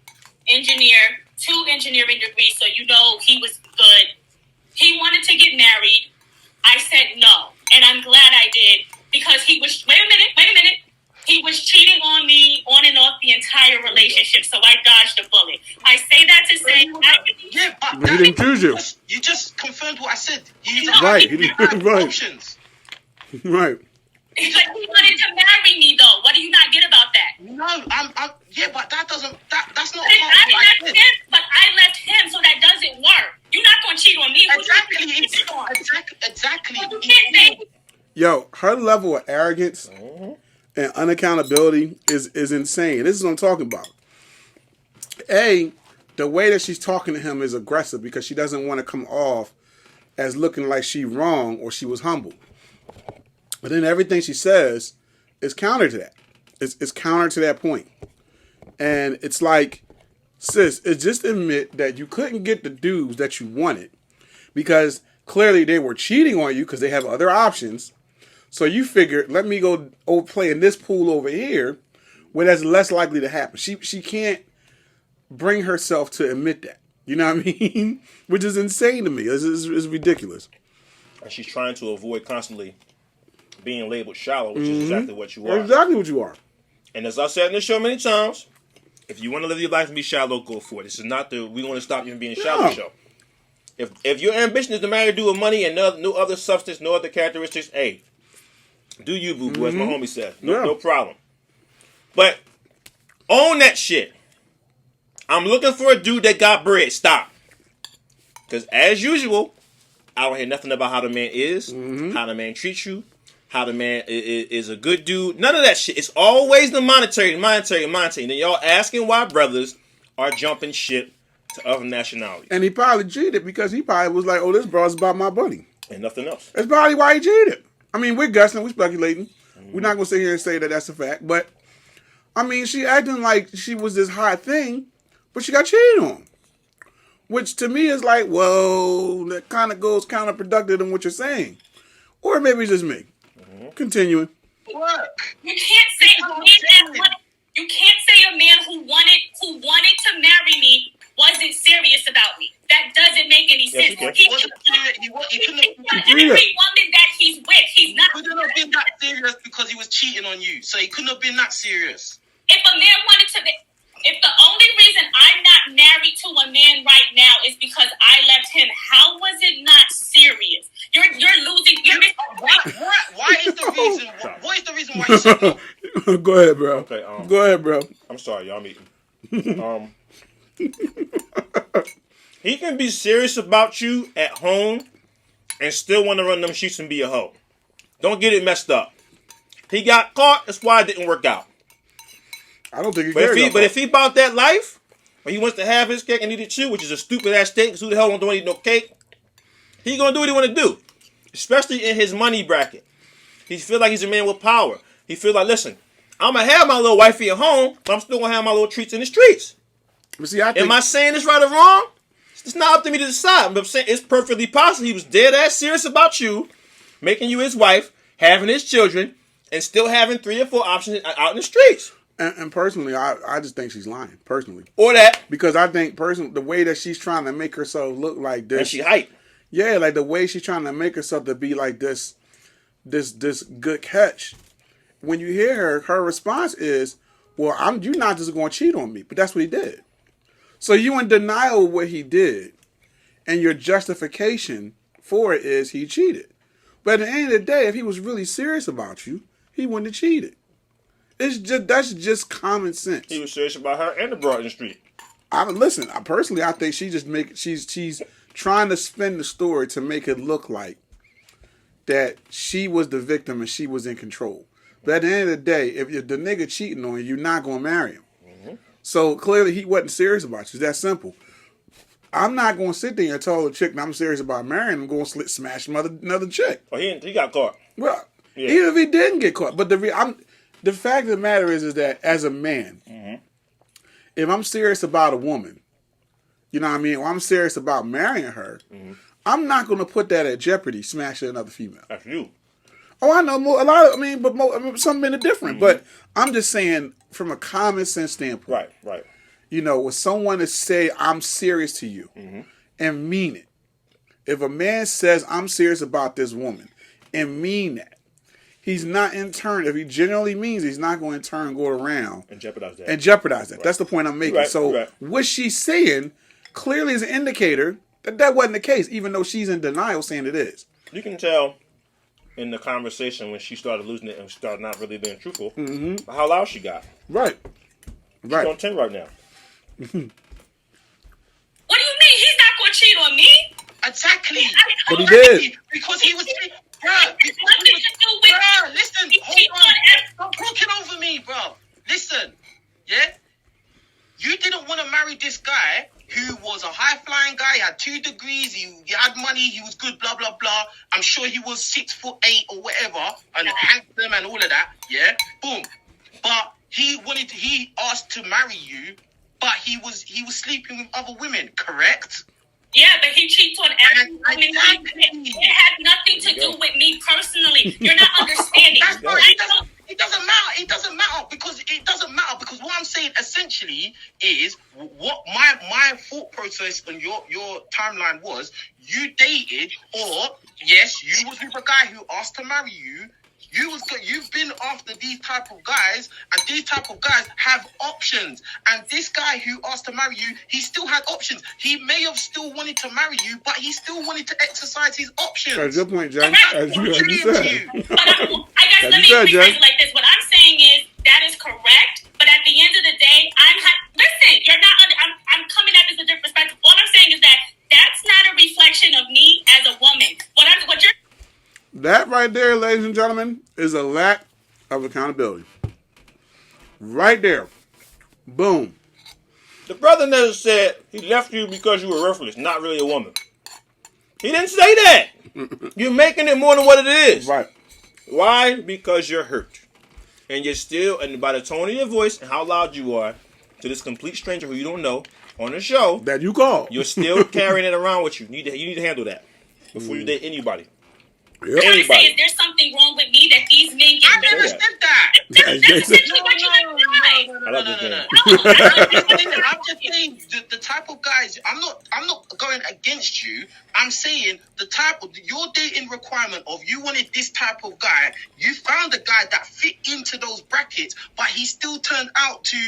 engineer, 2 engineering degrees, so he was good. He wanted to get married. I said no, and I'm glad I did because he was. Wait a minute. He was cheating on me on and off the entire Right. He had Right. options. Right. He's like, he wanted to marry me, though. What do you not get about that? No, yeah, but that doesn't. That's not But part of what I did. I left him, so that doesn't work. You're not going to cheat on me. Who Exactly. you cheat on? Exactly. You can't say Yo, her level of arrogance and unaccountability is insane. This is what I'm talking about. The way that she's talking to him is aggressive because she doesn't want to come off as looking like she wrong or she was humble. But then everything she says is counter to that. It's counter to that point. And it's like, sis, it's just admit that you couldn't get the dudes that you wanted because clearly they were cheating on you because they have other options. So you figured, let me go play in this pool over here where that's less likely to happen. She can't bring herself to admit that. You know what I mean? Which is insane to me. It's ridiculous. And she's trying to avoid constantly being labeled shallow, which is exactly what you are. Exactly what you are. And as I've said in the show many times, if you want to live your life and be shallow, go for it. This is not we want to stop you from being shallow show. If your ambition is to marry a dude with money and no other substance, no other characteristics, hey, do you, boo-boo, as my homie said. No problem. But own that shit. I'm looking for a dude that got bread. Stop. Because as usual, I don't hear nothing about how the man is, how the man treats you, how the man is a good dude. None of that shit. It's always the monetary. And then y'all asking why brothers are jumping ship to other nationalities. And he probably cheated because he probably was like, oh, this bro's about my money. And nothing else. That's probably why he cheated. I mean, we're guessing, we're speculating. We're not going to sit here and say that that's a fact. But, I mean, she acting like she was this hot thing, but she got cheated on. Which to me is like, well, that kind of goes counterproductive in what you're saying. Or maybe it's just me. Continuing. Work. you can't say a man who wanted to marry me wasn't serious about me. That doesn't make any sense. Yes, He wasn't serious. He couldn't have. Every woman that he's with, he's not. Couldn't have been that serious because he was cheating on you. So he couldn't have been that serious. If a man wanted to, if the only reason I'm not married to a man right now is because I left him, how was it not serious? You're losing. Why is the reason? What is the reason why you said no? Go ahead, bro. Okay, Go ahead, bro. I'm sorry, y'all meeting. He can be serious about you at home and still want to run them sheets and be a hoe. Don't get it messed up. He got caught. That's why it didn't work out. I don't think he But cared. if he bought that life, or he wants to have his cake and eat it too, which is a stupid ass steak, because who the hell don't want to eat no cake? He gonna do what he want to do, especially in his money bracket. He feel like he's a man with power. He feel like, listen, I'm gonna have my little wifey at home, but I'm still gonna have my little treats in the streets. But see, I think, Am I saying this right or wrong? It's not up to me to decide. But I'm saying it's perfectly possible. He was dead ass serious about you, making you his wife, having his children, and still having 3 or 4 options out in the streets. and personally, I just think she's lying, personally. Or that. Because I think, personally, the way that she's trying to make herself look like this. And she hype. Yeah, like the way she's trying to make herself to be like this good catch. When you hear her response is, well, you're not just going to cheat on me. But that's what he did. So you in denial of what he did. And your justification for it is he cheated. But at the end of the day, if he was really serious about you, he wouldn't have cheated. That's just common sense. He was serious about her and the broad in the street. I think she's trying to spin the story to make it look like that she was the victim and she was in control. But at the end of the day, if the nigga cheating on you, you're not gonna marry him. So clearly he wasn't serious about you. It's that simple. I'm not gonna sit there and tell the chick that I'm serious about marrying. I'm gonna smash another chick. Oh, he got caught. Well, Yeah. even if he didn't get caught, but the fact of the matter is that as a man, if I'm serious about a woman, you know what I mean, or I'm serious about marrying her, I'm not going to put that at jeopardy, smashing another female. That's you. Oh, I know some men are different, but I'm just saying from a common sense standpoint. Right. You know, with someone to say I'm serious to you and mean it. If a man says I'm serious about this woman and mean that, he's not in turn, if he genuinely means he's not going to in turn go around And jeopardize that. Right. That's the point I'm making. Right. What she's saying clearly is an indicator that wasn't the case, even though she's in denial saying it is. You can tell in the conversation when she started losing it and started not really being truthful how loud she got. Right. She's on 10 right now. What do you mean? He's not going to cheat on me? Exactly. But he did. Because he was... Listen, hold on. Stop talking over me, bro. Listen, yeah? You didn't want to marry this guy who was a high-flying guy, he had 2 degrees, he had money, he was good, blah, blah, blah. I'm sure he was 6'8" or whatever, and handsome and all of that, yeah? Boom. But he asked to marry you, but he was sleeping with other women, correct? Yeah, but he cheats on every woman. It has nothing to do with me personally. You're not understanding. That's right. It doesn't matter. It doesn't matter because what I'm saying essentially is what my thought process on your timeline was. You dated, or yes, you was with a guy who asked to marry you. You've been after these type of guys, and these type of guys have options. And this guy who asked to marry you, he still had options. He may have still wanted to marry you, but he still wanted to exercise his options. That's a good point, Jack. As you But said. I guess let me rephrase it like this. What I'm saying is that is correct, but at the end of the day, listen. You're not. I'm coming at this with a different perspective. All I'm saying is that that's not a reflection of me as a woman. What you're That right there, ladies and gentlemen, is a lack of accountability. Right there. Boom. The brother never said he left you because you were worthless, not really a woman. He didn't say that. You're making it more than what it is. Right. Why? Because you're hurt. And you're still, and by the tone of your voice and how loud you are to this complete stranger who you don't know on the show, That you call. you're still carrying it around with you. You need to handle that before you date anybody. Yep. trying to say is there's something wrong with me that these men get. I never said that. That's essentially what you like. I'm just saying the type of guys. I'm not going against you. I'm saying the type of your dating requirement of you wanted this type of guy. You found a guy that fit into those brackets, but he still turned out to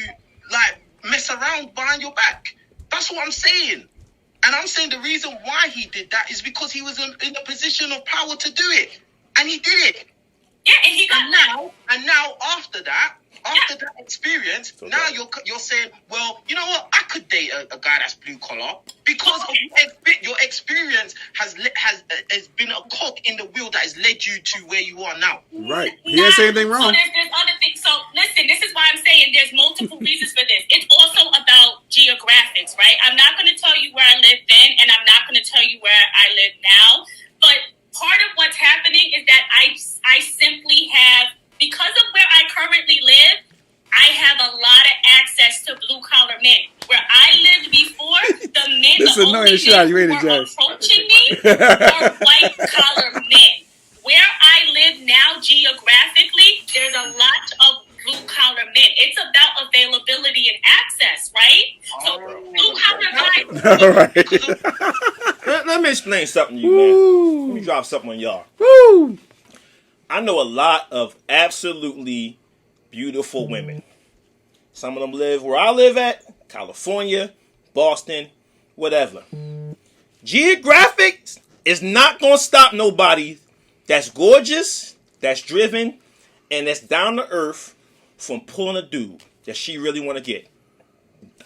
like mess around behind your back. That's what I'm saying. And I'm saying the reason why he did that is because he was in a position of power to do it. And he did it. Yeah, and he got And now after that experience, now you're saying, well, you know what? I could date a guy that's blue collar because of your experience has been a cog in the wheel that has led you to where you are now. Right. He didn't say anything wrong. So there's other things. So listen, this is why I'm saying there's multiple reasons for this. It's also about geographics, right? I'm not going to tell you where I lived then, and I'm not going to tell you where I live now. But part of what's happening is that I simply have, because of where I currently live, I have a lot of access to blue collar men. Where I lived before, the men, This the annoying only shit out. men You who ready, were Jazz? approaching me were white collar men. Where I live now, geographically, there's a lot of blue collar men. It's about availability and access, right? So blue collar guys. All right. Let me explain something to you, man. Let me drop something on y'all. Woo. I know a lot of absolutely beautiful women. Some of them live where I live at, California, Boston, whatever. Geographics is not going to stop nobody that's gorgeous, that's driven, and that's down to earth from pulling a dude that she really want to get.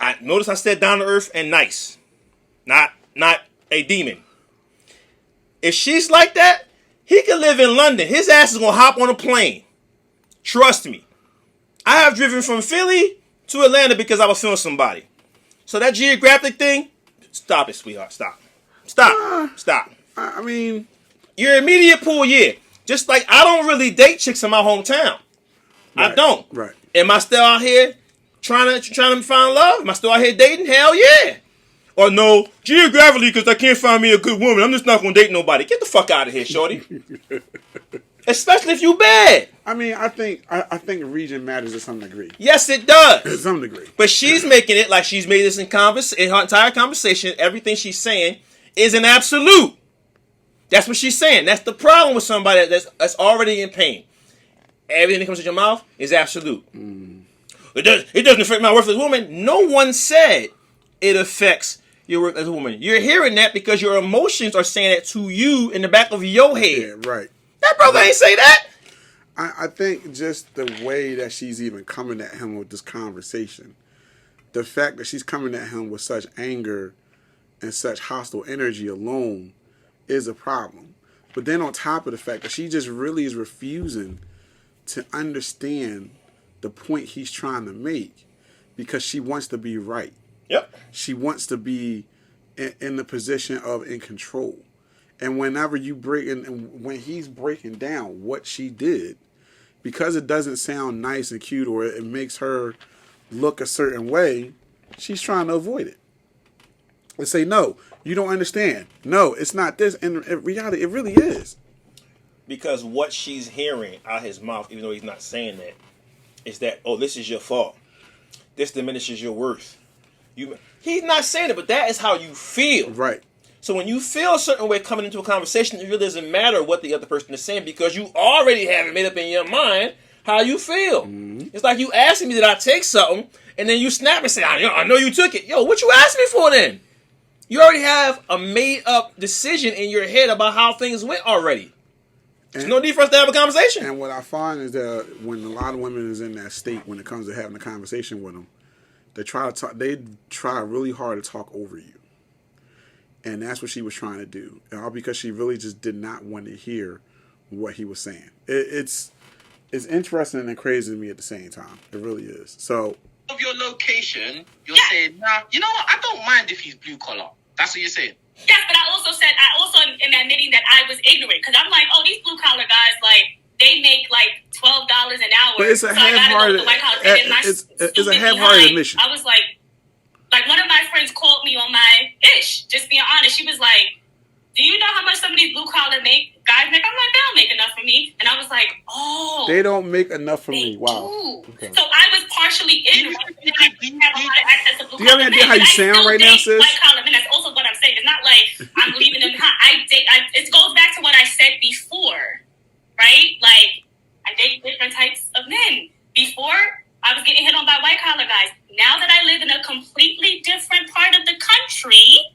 I notice I said down to earth and nice, not a demon. If she's like that, he can live in London. His ass is going to hop on a plane. Trust me. I have driven from Philly to Atlanta because I was feeling somebody. So that geographic thing, stop it, sweetheart. Stop. Stop. I mean, Your immediate pool, yeah. Just like I don't really date chicks in my hometown. right, I don't. Right. Am I still out here trying to find love? Am I still out here dating? Hell yeah. Or no, geographically, because I can't find me a good woman, I'm just not going to date nobody. Get the fuck out of here, shorty. Especially if you bad. I mean, I think region matters to some degree. Yes, it does. To some degree. But she's making it like she's made this in her entire conversation. Everything she's saying is an absolute. That's what she's saying. That's the problem with somebody that's already in pain. Everything that comes out your mouth is absolute. It doesn't affect my worthless woman. No one said it affects your worth as a woman. You're hearing that because your emotions are saying that to you in the back of your head. Yeah, right. That brother ain't say that. I think just the way that she's even coming at him with this conversation, the fact that she's coming at him with such anger and such hostile energy alone is a problem. But then on top of the fact that she just really is refusing to understand the point he's trying to make because she wants to be right. Yep. She wants to be in the position of in control. And whenever you break and when he's breaking down what she did, because it doesn't sound nice and cute or it makes her look a certain way, she's trying to avoid it. And say, no, you don't understand. No, it's not this. And in reality, it really is. Because what she's hearing out his mouth, even though he's not saying that, is that, oh, this is your fault. This diminishes your worth. He's not saying it, but that is how you feel. Right. So when you feel a certain way coming into a conversation, it really doesn't matter what the other person is saying because you already have it made up in your mind how you feel. Mm-hmm. It's like you asking me, did I take something? And then you snap and say, I know you took it. Yo, what you asking me for then? You already have a made-up decision in your head about how things went already. There's no need for us to have a conversation. And what I find is that when a lot of women is in that state when it comes to having a conversation with them, they try really hard to talk over you. And that's what she was trying to do. All because she really just did not want to hear what he was saying. It's interesting and crazy to me at the same time. It really is. So, of your location, you're saying, nah, you know what? I don't mind if he's blue collar. That's what you're saying. Yes, but I also am admitting that I was ignorant because I'm like, oh, these blue collar guys, like, they make like $12 an hour. But it's a half-hearted. It's a half-hearted admission. I was like one of my friends called me on my ish, just being honest. She was like, do you know how much some of these blue collar guys make? I'm like, they don't make enough for me. And I was like, oh. They don't make enough for me. Wow. Okay. So I was partially ignorant. Do you have any idea how you sound right now, sis? White collar men. That's also what I'm saying. It's not like I'm leaving them behind. It goes back to what I said before, right? Like, I date different types of men. Before, I was getting hit on by white collar guys. Now that I live in a completely different part of the country,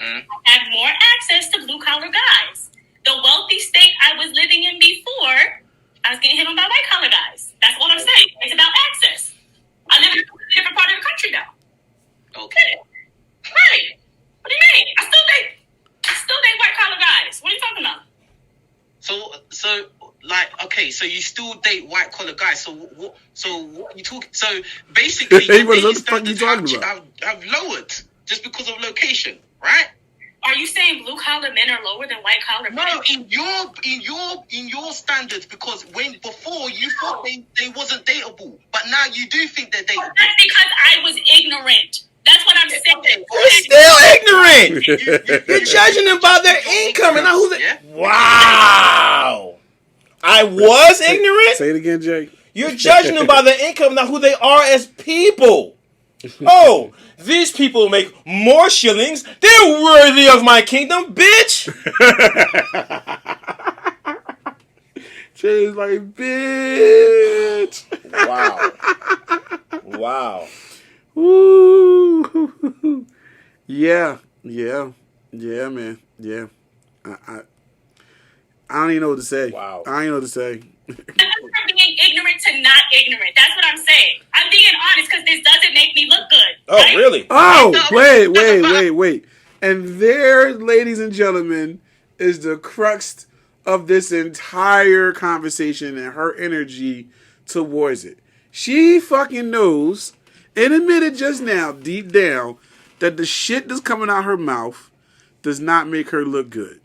I have more access to blue collar guys. The wealthy state I was living in before, I was getting hit on by white collar guys. That's all I'm saying. It's about access. I live in a completely different part of the country now. Okay. Right. What do you mean? I still date white collar guys. What are you talking about? So like, okay, so you still date white collar guys. So what are you talking? So basically, hey, what the fuck you talking about? I've lowered just because of location, right? Are you saying blue collar men are lower than white collar men? No, in your standards, because before you thought they wasn't dateable, but now you do think they're dateable. That's because I was ignorant. That's what I'm saying. You're still ignorant. You're judging them by their income and not who they. Yeah. Wow. I was ignorant. Say it again, Jay. You're judging them by their income, not who they are as people. Oh, these people make more shillings. They're worthy of my kingdom, bitch. Jay's like, bitch. Wow. Woo. Yeah, man. Yeah. I don't even know what to say. Wow. I don't even know what to say. I'm from being ignorant to not ignorant. That's what I'm saying. I'm being honest because this doesn't make me look good. Oh, right? Really? Oh, wait. And there, ladies and gentlemen, is the crux of this entire conversation and her energy towards it. She fucking knows and admitted just now, deep down, that the shit that's coming out her mouth does not make her look good.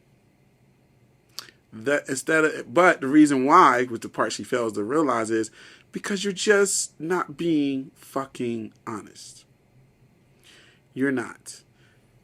But the reason why, with the part she fails to realize, is because you're just not being fucking honest. You're not.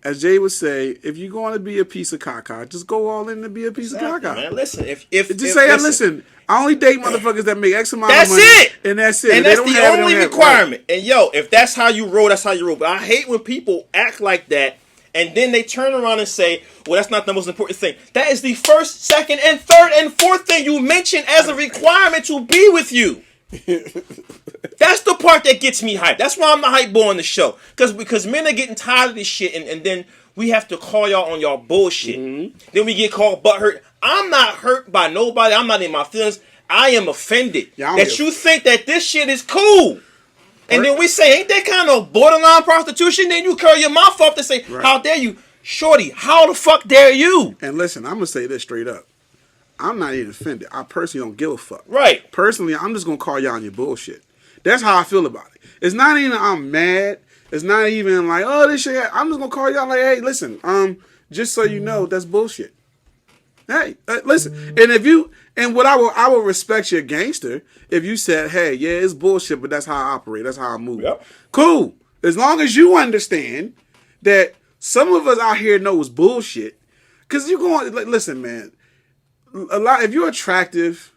As Jay would say, if you're going to be a piece of caca, just go all in and be a piece of caca. Man, listen, listen, I only date motherfuckers that make X amount of money. That's it. And that's it. And that's the only requirement. And yo, if that's how you roll, that's how you roll. But I hate when people act like that and then they turn around and say, well, that's not the most important thing. That is the first, second, and third, and fourth thing you mention as a requirement to be with you. That That's the part that gets me hyped. That's why I'm the hype boy on the show. Because men are getting tired of this shit, and then we have to call y'all on y'all bullshit. Mm-hmm. Then we get called butthurt. I'm not hurt by nobody. I'm not in my feelings. I am offended that you think that this shit is cool. And then we say, ain't that kind of borderline prostitution? Then you curl your mouth off to say, how dare you? Shorty, how the fuck dare you? And listen, I'm going to say this straight up. I'm not even offended. I personally don't give a fuck. Right. Personally, I'm just going to call y'all on your bullshit. That's how I feel about it. It's not even I'm mad. It's not even like, oh, this shit. I'm just going to call y'all like, hey, listen, just so you know, that's bullshit. Hey, listen. And if you, and what I will respect your gangster if you said, hey, yeah, it's bullshit, but that's how I operate. That's how I move. Yep. Cool. As long as you understand that some of us out here know it's bullshit. Because you're going, like, listen, man, if you're attractive,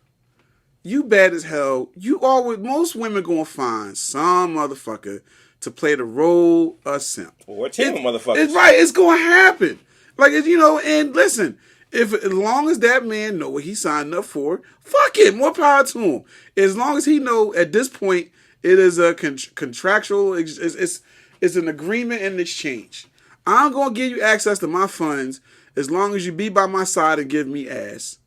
you bad as hell, most women going to find some motherfucker to play the role of simp. Or a team of motherfuckers. It's right. It's going to happen. Like, and listen, as long as that man know what he signed up for, fuck it, more power to him. As long as he know at this point it is a contractual, it's an agreement and exchange. I'm going to give you access to my funds as long as you be by my side and give me ass.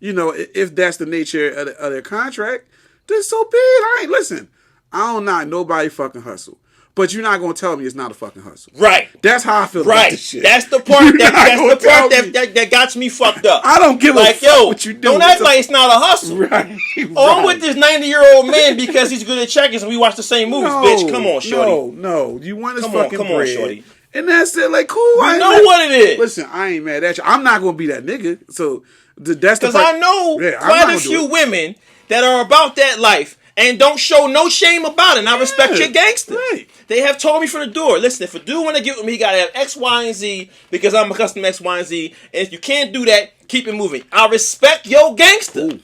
If that's the nature of their contract, then so be it. Listen, I don't knock nobody fucking hustle. But you're not going to tell me it's not a fucking hustle. Right. That's how I feel about this shit. That's the part that got me fucked up. I don't give a fuck what you do. Don't act like it's not a hustle. Right. I'm with this 90-year-old man because he's good at checkers and we watch the same movies. Bitch, come on, shorty. No. You want his fucking bread. Come on, shorty. And that's it. Like, cool. I know what it is. Listen, I ain't mad at you. I'm not going to be that nigga. So that's because I know quite a few women that are about that life and don't show no shame about it. And I respect your gangster. Right. They have told me from the door, listen, if a dude want to get with me, he got to have X, Y, and Z because I'm accustomed to X, Y, and Z. And if you can't do that, keep it moving. I respect your gangster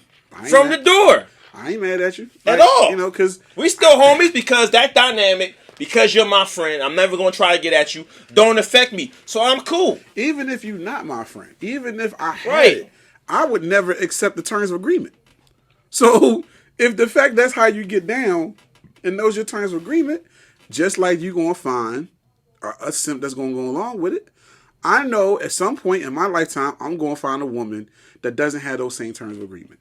from the door. I ain't mad at you. At all. Because we still homies because that dynamic, because you're my friend, I'm never going to try to get at you, don't affect me. So I'm cool. Even if you're not my friend, even if I had it, I would never accept the terms of agreement. So if the fact that's how you get down and those your terms of agreement, just like you going to find a simp that's going to go along with it, I know at some point in my lifetime, I'm going to find a woman that doesn't have those same terms of agreement.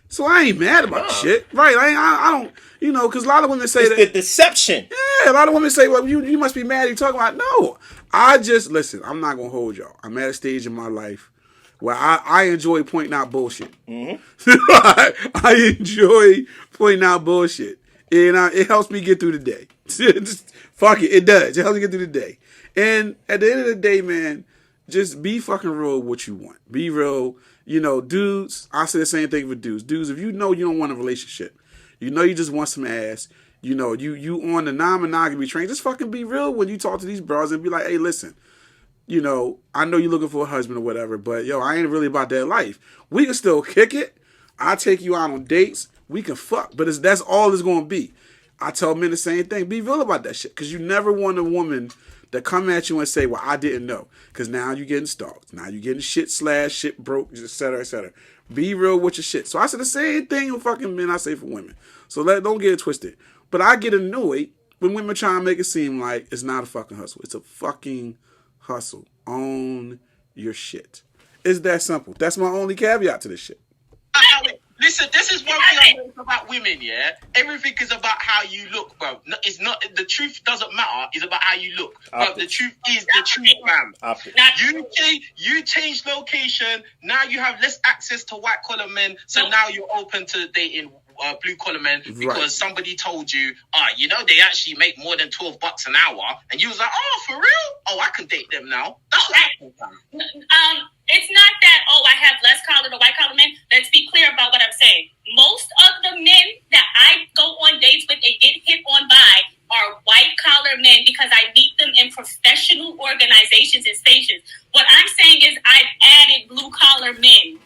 So I ain't mad about shit. Right. I don't, because a lot of women say it's the deception. Yeah, a lot of women say, well, you must be mad you're talking about. No, listen, I'm not going to hold y'all. I'm at a stage in my life where I enjoy pointing out bullshit. Mm-hmm. I enjoy pointing out bullshit. And it helps me get through the day. Just, fuck it does. It helps me get through the day. And at the end of the day, man, just be fucking real with what you want. Be real. Dudes, I say the same thing for dudes. Dudes, if you know you don't want a relationship, you just want some ass, you on the non-monogamy train, just fucking be real when you talk to these bros and be like, hey, listen, I know you're looking for a husband or whatever, but I ain't really about that life. We can still kick it. I'll take you out on dates. We can fuck, but that's all it's going to be. I tell men the same thing. Be real about that shit, because you never want a woman that come at you and say, well, I didn't know, because now you're getting stalked. Now you're getting shit broke, et cetera, et cetera. Be real with your shit. So I say the same thing with fucking men I say for women. So don't get it twisted. But I get annoyed when women try to make it seem like it's not a fucking hustle. It's a fucking hustle. Own your shit. It's that simple. That's my only caveat to this shit. Listen, this is one thing I know about women, yeah? Everything is about how you look, bro. It's not, the truth doesn't matter, it's about how you look. But the truth is the truth, fam. You change location, now you have less access to white collar men, so now you're open to dating blue collar men because somebody told you, they actually make more than $12 an hour, and you was like, oh, for real? Oh, I can date them now. That's what happened, fam. It's not that, I have less collar to white collar men. Let's be clear about what I'm saying. Most of the men that I go on dates with and get hit on by are white collar men because I meet them in professional organizations and stations. What I'm saying is I've added blue collar men.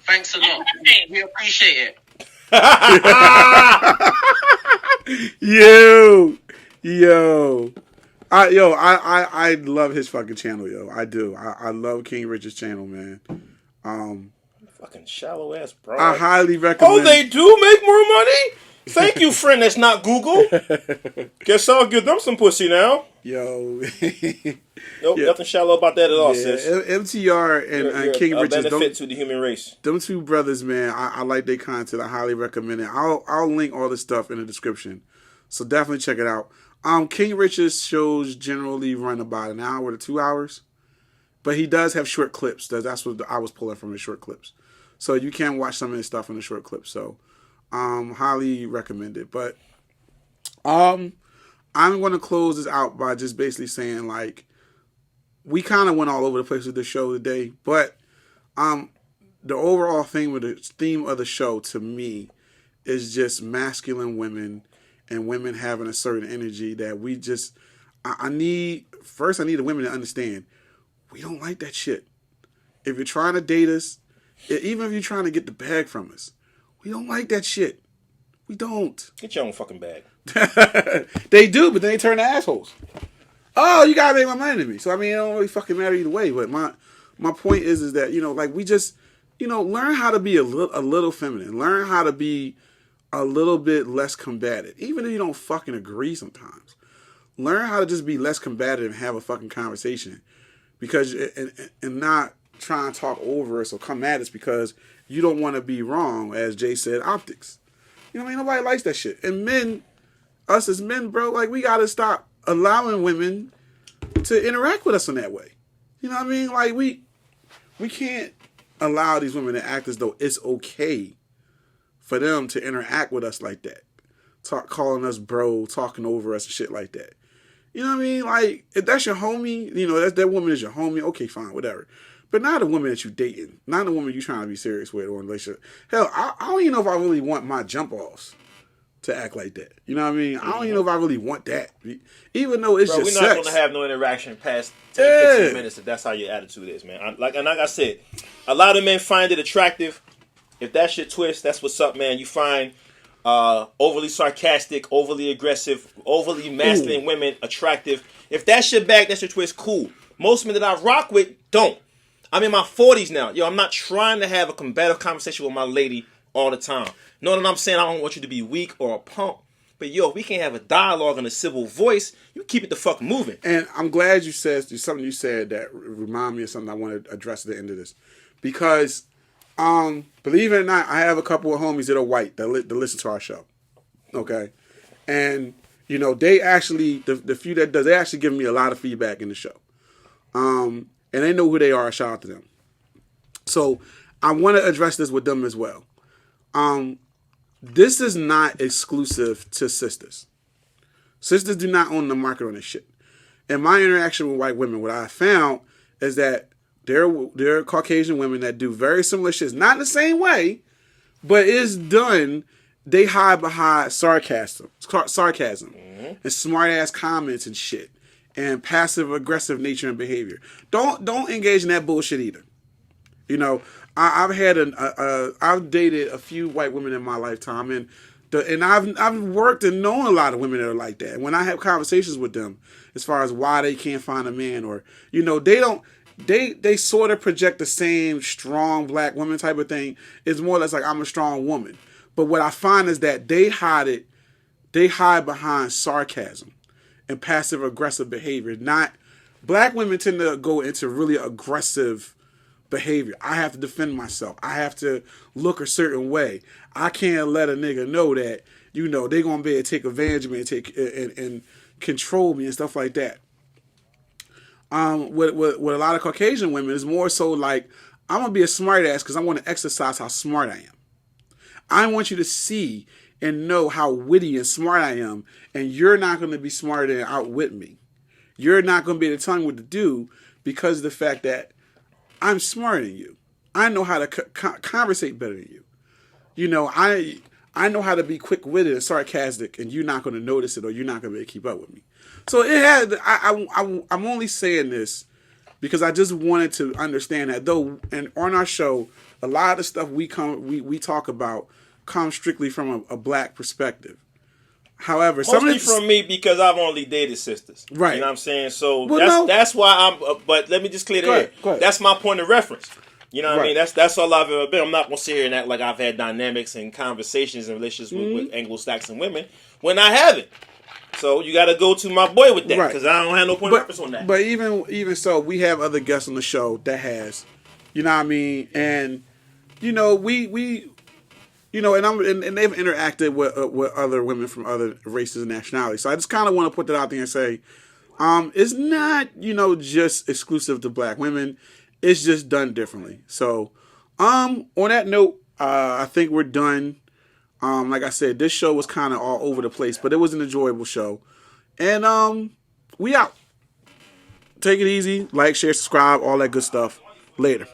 Thanks a lot. We appreciate it. Yo. I love his fucking channel, yo. I do. I love King Richard's channel, man. Fucking shallow ass bro. I highly recommend. Oh, they do make more money? Thank you, friend. That's not Google. Guess I'll give them some pussy now. Yo. Nope, nothing shallow about that at all, sis. MTR and You're King a Richards benefit to the human race. Them two brothers, man, I like their content. I highly recommend it. I'll link all the stuff in the description, so definitely check it out. King Richards shows generally run about an hour to 2 hours, but he does have short clips. That's what I was pulling from his short clips, so you can watch some of his stuff in the short clips. So, highly recommend it. But I'm going to close this out by just basically saying, like, we kind of went all over the place with the show today, but the overall theme of the show to me is just masculine women and women having a certain energy that we just I need the women to understand we don't like that shit. If you're trying to date us, even if you're trying to get the bag from us, we don't like that shit. We don't. Get your own fucking bag. They do, but they turn to assholes. Oh, you gotta make my money to me. So I mean, it don't really fucking matter either way. But my point is that, you know, like, we just, you know, learn how to be a little feminine. Learn how to be a little bit less combative, even if you don't fucking agree sometimes. Learn how to just be less combative and have a fucking conversation, because and not try and talk over us or come at us because you don't want to be wrong, as Jay said, optics. You know what I mean? Nobody likes that shit. And men, us as men, bro, like, we gotta stop allowing women to interact with us in that way. You know what I mean? Like, we can't allow these women to act as though it's okay for them to interact with us like that. Calling us bro, talking over us and shit like that. You know what I mean? Like, if that's your homie, you know, that woman is your homie, okay, fine, whatever. But not a woman that you dating. Not a woman you trying to be serious with or in a relationship. Hell, I don't even know if I really want my jump-offs to act like that. You know what I mean? I don't even know if I really want that. Even though it's just we're sex. not going to have no interaction past 10, 15 minutes if that's how your attitude is, man. Like I said, a lot of men find it attractive. If that shit twists, that's what's up, man. You find overly sarcastic, overly aggressive, overly masculine women attractive. If that shit back, that shit twist, cool. Most men that I rock with don't. I'm in my 40s now. Yo, I'm not trying to have a combative conversation with my lady all the time. Know what I'm saying? I don't want you to be weak or a punk. But yo, if we can't have a dialogue in a civil voice, you keep it the fuck moving. And I'm glad you said something you said that remind me of something I want to address at the end of this. Because, believe it or not, I have a couple of homies that are white that listen to our show. Okay? And, you know, they actually, the few that does, they actually give me a lot of feedback in the show. And they know who they are. Shout out to them. So I want to address this with them as well. This is not exclusive to sisters. Sisters do not own the market on this shit. In my interaction with white women, what I found is that there are Caucasian women that do very similar shit. Not in the same way, but it's done. They hide behind sarcasm and smart ass comments and shit, and passive aggressive nature and behavior. Don't engage in that bullshit either. You know, I've dated a few white women in my lifetime, and I've worked and known a lot of women that are like that. When I have conversations with them, as far as why they can't find a man, or, you know, they sort of project the same strong black woman type of thing. It's more or less like, I'm a strong woman. But what I find is that they hide behind sarcasm and passive aggressive behavior. Black women tend to go into really aggressive behavior. I have to defend myself. I have to look a certain way. I can't let a nigga know that, you know, they gonna be able to take advantage of me and control me and stuff like that. With a lot of Caucasian women, it's more so like, I'm gonna be a smart ass because I want to exercise how smart I am. I want you to see and know how witty and smart I am, and you're not going to be smarter than outwit me. You're not going to be able to tell me what to do because of the fact that I'm smarter than you. I know how to conversate better than you. You know, I know how to be quick-witted and sarcastic, and you're not going to notice it, or you're not going to be able to keep up with me. So I'm only saying this because I just wanted to understand that, though, and on our show, a lot of the stuff we talk about comes strictly from a black perspective. However, mostly from me, because I've only dated sisters. Right. You know what I'm saying? So well, that's why I'm. But let me just clear the air. That's my point of reference. You know what I mean? That's all I've ever been. I'm not gonna sit here and act like I've had dynamics and conversations and relationships with Anglo-Saxon women when I haven't. So you got to go to my boy with that because I don't have no point of reference on that. But even so, we have other guests on the show that has, you know what I mean, and you know we you know, and they've interacted with other women from other races and nationalities. So I just kind of want to put that out there and say, it's not, you know, just exclusive to black women. It's just done differently. So, on that note, I think we're done. Like I said, this show was kind of all over the place, but it was an enjoyable show. And we out. Take it easy. Like, share, subscribe, all that good stuff. Later.